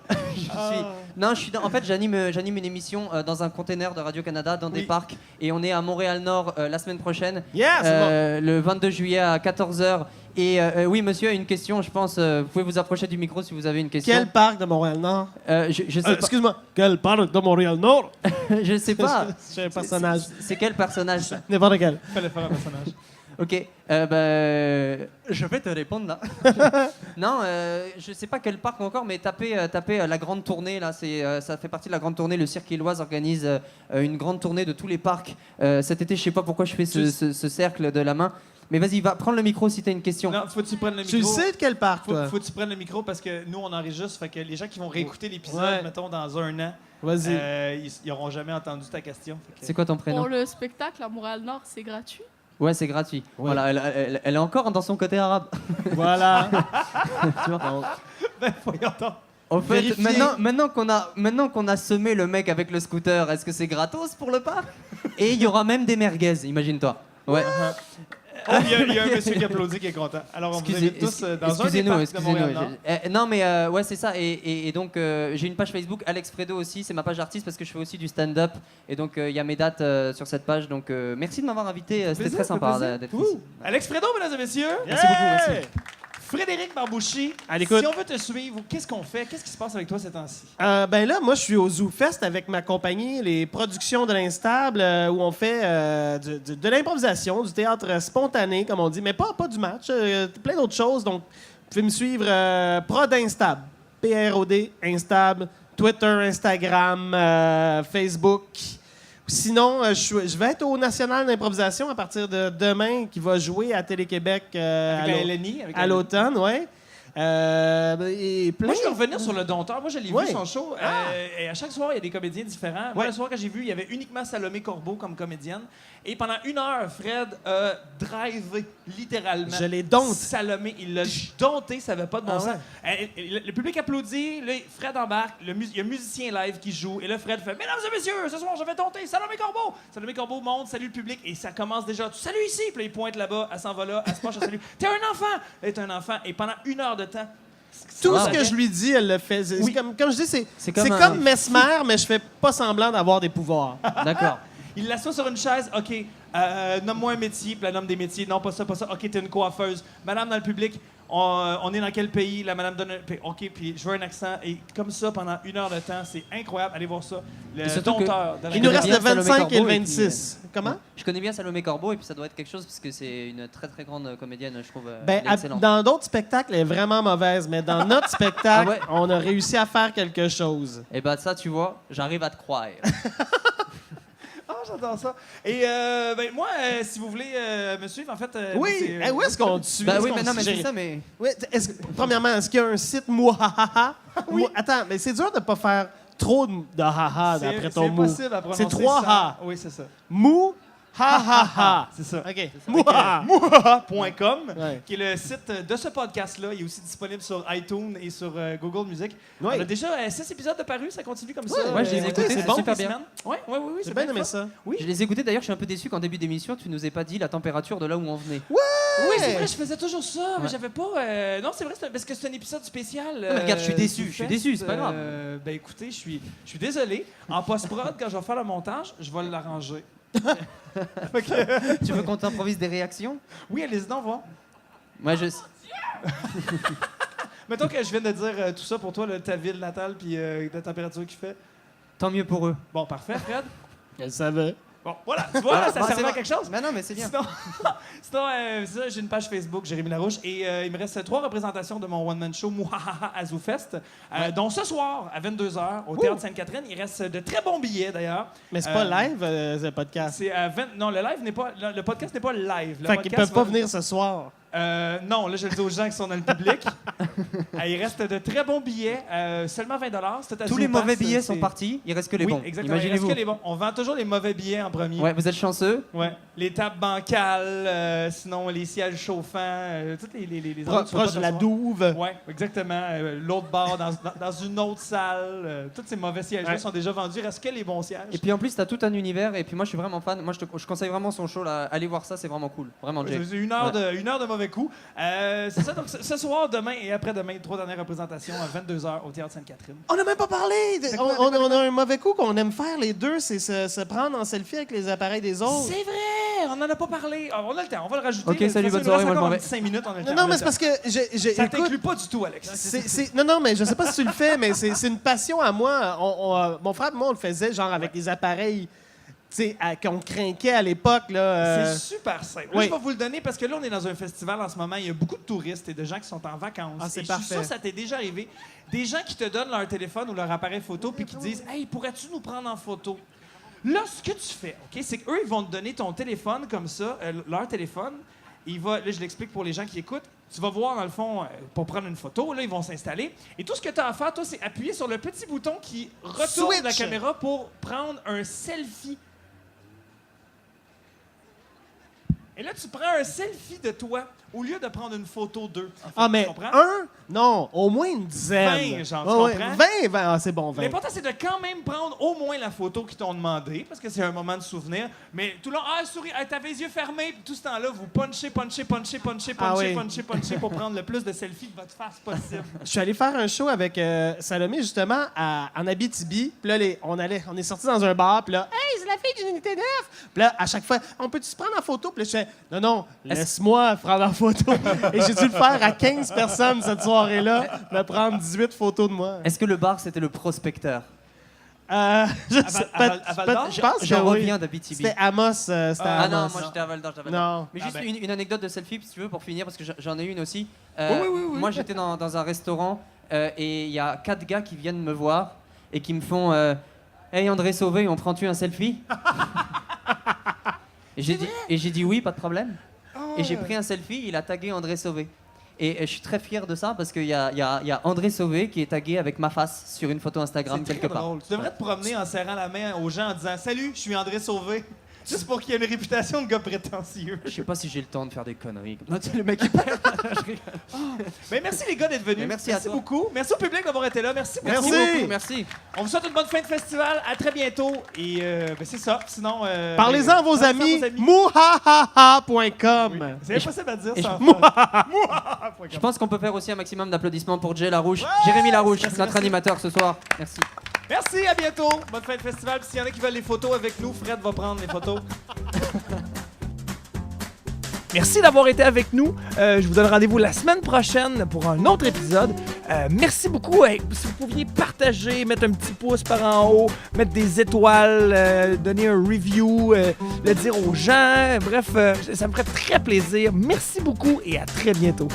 S3: En fait, j'anime une émission dans un container de Radio-Canada dans des parcs et on est à Montréal-Nord la semaine prochaine,
S2: Yes,
S3: le 22 juillet à 14h. Et oui, monsieur, une question, je pense. Vous pouvez vous approcher du micro si vous avez une question.
S2: Quel parc de Montréal-Nord?
S3: Je sais pas.
S2: Excuse-moi. Quel parc de Montréal-Nord?
S3: Je sais pas.
S2: C'est un personnage.
S3: C'est quel personnage ça?
S2: N'importe quel.
S1: Fallait faire un personnage.
S3: Ok, je vais te répondre là. Non, je sais pas quel parc encore, mais tapez la grande tournée là. Ça fait partie de la grande tournée. Le Cirque Éloise organise une grande tournée de tous les parcs cet été. Je sais pas pourquoi je fais ce cercle de la main. Mais vas-y, va prendre le micro si t'as une question.
S1: Non, faut que tu prennes le micro.
S2: Tu sais de quel parc, toi?
S1: Faut que tu prennes le micro parce que nous, on enregistre. Fait que les gens qui vont réécouter l'épisode, mettons, dans un an,
S2: Vas-y.
S1: ils n'auront jamais entendu ta question. Fait que-
S3: C'est quoi ton prénom?
S4: Pour le spectacle à Montréal-Nord, c'est gratuit.
S3: Ouais, c'est gratuit.
S2: Ouais.
S3: Voilà, elle est encore dans son côté arabe.
S2: Voilà.
S3: Tu vois?
S1: Voyons donc.
S3: En fait,
S2: Vérifiez.
S3: maintenant qu'on a semé le mec avec le scooter, est-ce que c'est gratos pour le parc? Et il y aura même des merguez, imagine-toi. Ouais.
S1: Oh, il y a un monsieur qui applaudit qui est content. Alors, on vous invite tous dans un des parcs de Montréal-Nord.
S3: Non, mais ouais, c'est ça. Et donc, j'ai une page Facebook, Alex Fredo aussi. C'est ma page artiste parce que je fais aussi du stand-up. Et donc, il y a mes dates sur cette page. Donc, merci de m'avoir invité. C'était
S1: Plaisir,
S3: très sympa
S1: plaisir.
S3: d'être ici.
S1: Alex Fredo, mesdames et messieurs.
S3: Merci beaucoup, merci.
S1: Frédéric Barbouchi,
S2: À l'écoute.
S1: si on veut te suivre, qu'est-ce qu'on fait? Qu'est-ce qui se passe avec toi ces temps-ci?
S2: Ben là, moi, je suis au ZooFest avec ma compagnie, les productions de l'Instable, où on fait de l'improvisation, du théâtre spontané, comme on dit, mais pas du match, plein d'autres choses. Donc, vous pouvez me suivre Prod Instable, P-R-O-D, Instable, Twitter, Instagram, Facebook. Sinon, je vais être au National d'improvisation à partir de demain, qui va jouer à Télé-Québec
S1: Avec la LNI.
S2: à l'automne, oui. Et plein.
S1: Moi, je vais revenir sur le Dompteur. Moi, je l'ai
S2: Ouais.
S1: vu, son show. Et à chaque soir, il y a des comédiens différents. Moi, le soir que j'ai vu, il y avait uniquement Salomé Corbeau comme comédienne. Et pendant 1 heure, Fred a drivé, littéralement.
S2: Je l'ai dompté.
S1: Salomé, il l'a dompté, ça n'avait pas de bon
S2: Ah
S1: sens.
S2: ouais.
S1: Le public applaudit, là, Fred embarque, il y a un musicien live qui joue, et là, Fred fait « Mesdames et messieurs, ce soir, je vais dompter Salomé Corbeau! » Salomé Corbeau monte, salue le public, et ça commence déjà « Tu salues ici! » Puis là, il pointe là-bas, elle s'en va là, elle se penche, elle salue. « T'es un enfant! » Elle est un enfant. Et pendant 1 heure de temps,
S2: Tout
S1: ça
S2: ce que
S1: avait-
S2: je lui dis, elle le fait.
S1: Oui.
S2: Comme je dis, c'est
S3: C'est
S2: comme,
S3: comme un-
S2: Mesmer, mais je fais pas semblant d'avoir des pouvoirs.
S3: D'accord.
S1: Il l'assoit sur une chaise. OK, nomme-moi un métier. Puis elle nomme des métiers. Non, pas ça, pas ça. OK, t'es une coiffeuse. Madame, dans le public, on est dans quel pays? La madame donne un... OK, puis je veux un accent. Et comme ça, pendant 1 heure de temps, c'est incroyable. Allez voir ça. Le
S3: surtout que-
S1: dompteur. de la-
S2: Il nous
S3: connais
S2: reste
S3: bien
S2: le
S3: Salomé
S2: 25 et le
S3: Corbeau et
S2: 26. Comment?
S3: Je connais bien Salomé Corbeau et puis ça doit être quelque chose parce que c'est une très très grande comédienne, je trouve.
S2: Ben,
S3: elle est excellente.
S2: dans d'autres spectacles, elle est vraiment mauvaise, mais dans notre spectacle,
S3: Ah ouais?
S2: on a réussi à faire quelque chose.
S3: Et bah ça, tu vois, j'arrive à te croire.
S1: Ah, j'adore ça. Et ben, moi, si vous voulez me suivre, en fait...
S2: Oui,
S1: moi, c'est-
S2: où est-ce qu'on te suit?
S3: Bah
S2: Est-ce
S3: oui,
S2: qu'on
S3: mais non, mais
S2: suggère-
S3: c'est ça, mais.
S2: Oui, premièrement, est-ce qu'il y a un site Mouhahaha? Attends, mais c'est dur de pas faire trop de haha
S1: c'est-
S2: d'après ton
S1: c'est
S2: mot.
S1: impossible à prononcer
S2: C'est 3
S1: sans-
S2: ha.
S1: Oui, c'est ça.
S2: Mouhahaha.
S1: C'est ça.
S2: OK.
S1: Mouhaha.com,
S2: Ouais.
S1: qui est le site de ce podcast-là. Il est aussi disponible sur iTunes et sur Google Music.
S2: Ouais.
S1: On a déjà 6 épisodes de paru, ça continue comme ça.
S3: Ouais, je les ai écoutés,
S2: c'est
S3: c'est
S2: bon,
S3: super
S1: les
S3: bien.
S1: semaines. Ouais, oui,
S2: J'ai bien aimé
S1: le
S2: ça.
S1: fun. Oui,
S3: Je les ai écoutés, d'ailleurs, je suis un peu déçu qu'en début d'émission, tu nous aies pas dit la température de là où on venait.
S1: oui, c'est vrai, je faisais toujours ça, mais
S3: Ouais.
S1: j'avais pas. Non, c'est vrai, parce que c'est un épisode spécial.
S3: mais regarde, je suis déçu,
S1: du
S3: je suis
S1: fest,
S3: déçu, c'est pas grave.
S1: Ben écoutez, je suis désolé. En post-prod, quand je vais faire le montage, je vais l'arranger. Fait que-
S3: Tu veux qu'on t'improvise des réactions?
S1: oui, allez-y, donc, voir.
S3: Moi, je.
S1: Mettons que je viens de dire tout ça pour toi, là, ta ville natale, puis la température qu'il fait.
S3: Tant mieux pour eux.
S1: Bon, parfait, Fred.
S2: Elle savait.
S1: Bon, voilà, tu vois, là, ça
S3: Bon,
S1: servait
S3: c'est
S1: à
S3: bon.
S1: quelque chose.
S3: Mais non, mais c'est bien.
S1: Sinon, c'est ça, j'ai une page Facebook, Jérémy Larouche, et il me reste 3 représentations de mon one-man show Mouhahaha Azoufest, dont ce soir, à 22h, au Théâtre Sainte-Catherine. Il reste de très bons billets, d'ailleurs.
S2: Mais c'est pas live, le podcast.
S1: C'est à 20... Non, le live n'est pas... Le podcast n'est pas live. Le
S2: Fait qu'ils
S1: podcast
S2: peuvent pas
S1: va-
S2: venir ce soir.
S1: non, là, je le dis aux gens qui sont dans le public. Il reste de très bons billets, seulement 20 c'est tout à
S3: Tous les
S1: Zoopass,
S3: mauvais billets sont
S1: c'est-
S3: partis, il reste que les
S1: Oui,
S3: bons.
S1: exactement. Il reste
S3: Imaginez-vous.
S1: que les bons. On vend toujours les mauvais billets en premier.
S3: Ouais, vous êtes chanceux.
S1: Ouais. Les tables bancales, sinon les sièges chauffants, toutes les autres sont
S2: Proche
S1: pas
S2: de la
S1: soir.
S2: douve.
S1: Ouais, exactement. L'autre bar dans une autre salle. Tous ces mauvais sièges-là
S2: Ouais.
S1: sont déjà vendus. Il reste que les bons sièges.
S3: Et puis en plus, t'as tout un univers. Et puis moi, je suis vraiment fan. Moi, je conseille vraiment son show là. Allez voir ça, c'est vraiment cool. Vraiment, Jay.
S1: C'est 1 heure, une heure de mauvais coups. C'est ça, donc ce soir, demain et après-demain, 3 dernières représentations à 22h au Théâtre Sainte-Catherine.
S2: On n'a même pas parlé.
S1: quoi,
S2: On a un mauvais coup qu'on aime faire les deux, c'est se prendre en selfie avec les appareils des autres.
S1: C'est vrai! On n'en a pas parlé. Ah, on a le temps, on va le rajouter.
S3: Ok,
S1: là. De
S3: salut,
S1: toute façon,
S3: bonne soirée,
S1: il nous reste
S3: moi, je m'en
S1: encore
S3: vais.
S1: 5 minutes, on a le temps.
S2: Non,
S1: on a
S2: mais
S1: le
S2: c'est parce que
S1: Ça
S2: écoute,
S1: t'inclut pas du tout, Alex.
S2: non, mais je sais pas si tu le fais, mais c'est une passion à moi. Mon frère et moi, on le faisait genre avec des appareils, tu sais, qu'on craquait à l'époque là.
S1: C'est super simple. Là,
S2: oui.
S1: je vais vous le donner parce que là, on est dans un festival en ce moment. Il y a beaucoup de touristes et de gens qui sont en vacances.
S2: Ah, c'est
S1: Et je suis
S2: parfait.
S1: sûr que ça t'est déjà arrivé. Des gens qui te donnent leur téléphone ou leur appareil photo puis qui disent « Hey, pourrais-tu nous prendre en photo? » Là, ce que tu fais, OK, c'est qu'eux, ils vont te donner ton téléphone comme ça, leur téléphone. Là, je l'explique pour les gens qui écoutent. Tu vas voir, dans le fond, pour prendre une photo, là, ils vont s'installer. Et tout ce que tu as à faire, toi, c'est appuyer sur le petit bouton qui retourne la
S2: Switch.
S1: caméra pour prendre un selfie. Et là, tu prends un selfie de toi au lieu de prendre une photo d'eux. En fait,
S2: Ah, mais
S1: tu comprends?
S2: non, au moins une dizaine.
S1: 20, genre, tu comprends?
S2: 20, c'est bon, 20.
S1: L'important, c'est de quand même prendre au moins la photo qu'ils t'ont demandé, parce que c'est un moment de souvenir. Mais tout le long, souris, t'avais les yeux fermés, puis tout ce temps-là, vous punchez
S2: Ah oui.
S1: pour prendre le plus de selfies de votre face possible.
S2: Je suis allé faire un show avec Salomé, justement, en Abitibi. Puis là, on est sortis dans un bar. Puis là, « Hey, c'est la fille d'une unité 9! » Puis là, à chaque fois, « On peut-tu se prendre en photo? » Puis là, je fais, « Non, laisse-moi prendre en photo. » Et j'ai dû le faire à 15 personnes cette soirée-là, me prendre 18 photos de moi.
S3: Est-ce que le bar, c'était le prospecteur?
S2: Je sais
S1: à Val d'Or?
S2: je pense que
S3: Je
S2: oui.
S3: reviens d'Abitibi.
S2: C'était Amos. C'était
S3: Ah
S2: Amos.
S3: non, moi j'étais à Val d'Or.
S2: Non.
S3: Mais
S1: Ah
S3: juste
S1: ben.
S3: une anecdote de selfie, si tu veux, pour finir, parce que j'en ai une aussi.
S1: Oui.
S3: Moi j'étais dans un restaurant et il y a 4 gars qui viennent me voir et qui me font Hey André Sauvé, on prend-tu un selfie? Et j'ai dit oui, pas de problème. Et j'ai pris un selfie, il a tagué André Sauvé. Et je suis très fier de ça parce qu'il y a André Sauvé qui est tagué avec ma face sur une photo Instagram
S1: C'est
S3: quelque
S1: très
S3: part.
S1: drôle. Tu devrais te promener en serrant la main aux gens en disant « Salut, je suis André Sauvé ». Juste pour qu'il y ait une réputation de gars prétentieux.
S3: Je sais pas si j'ai le temps de faire des conneries.
S1: Le mec qui perd. Ben, merci les gars d'être venus.
S3: Ben, merci à toi.
S1: beaucoup. Merci au public d'avoir été là. Merci beaucoup.
S2: Merci.
S3: Beaucoup, merci.
S1: On vous souhaite une bonne fin de festival. À très bientôt. Et ben, c'est ça. Sinon.
S2: Parlez-en à vos
S1: parlez-en
S2: amis. Mouhahaha.com.
S1: C'est impossible à dire
S3: et
S1: sans
S3: Je pense qu'on peut faire aussi un maximum d'applaudissements pour Jay Larouche. Jérémy Larouche, notre animateur ce soir. Merci.
S1: Merci, à bientôt. Bonne fin de festival. S'il y en a qui veulent les photos avec nous, Fred va prendre les photos. Merci d'avoir été avec nous. Je vous donne rendez-vous la semaine prochaine pour un autre épisode. Merci beaucoup. Si vous pouviez partager, mettre un petit pouce par en haut, mettre des étoiles, donner un review, le dire aux gens. Bref, ça me ferait très plaisir. Merci beaucoup et à très bientôt.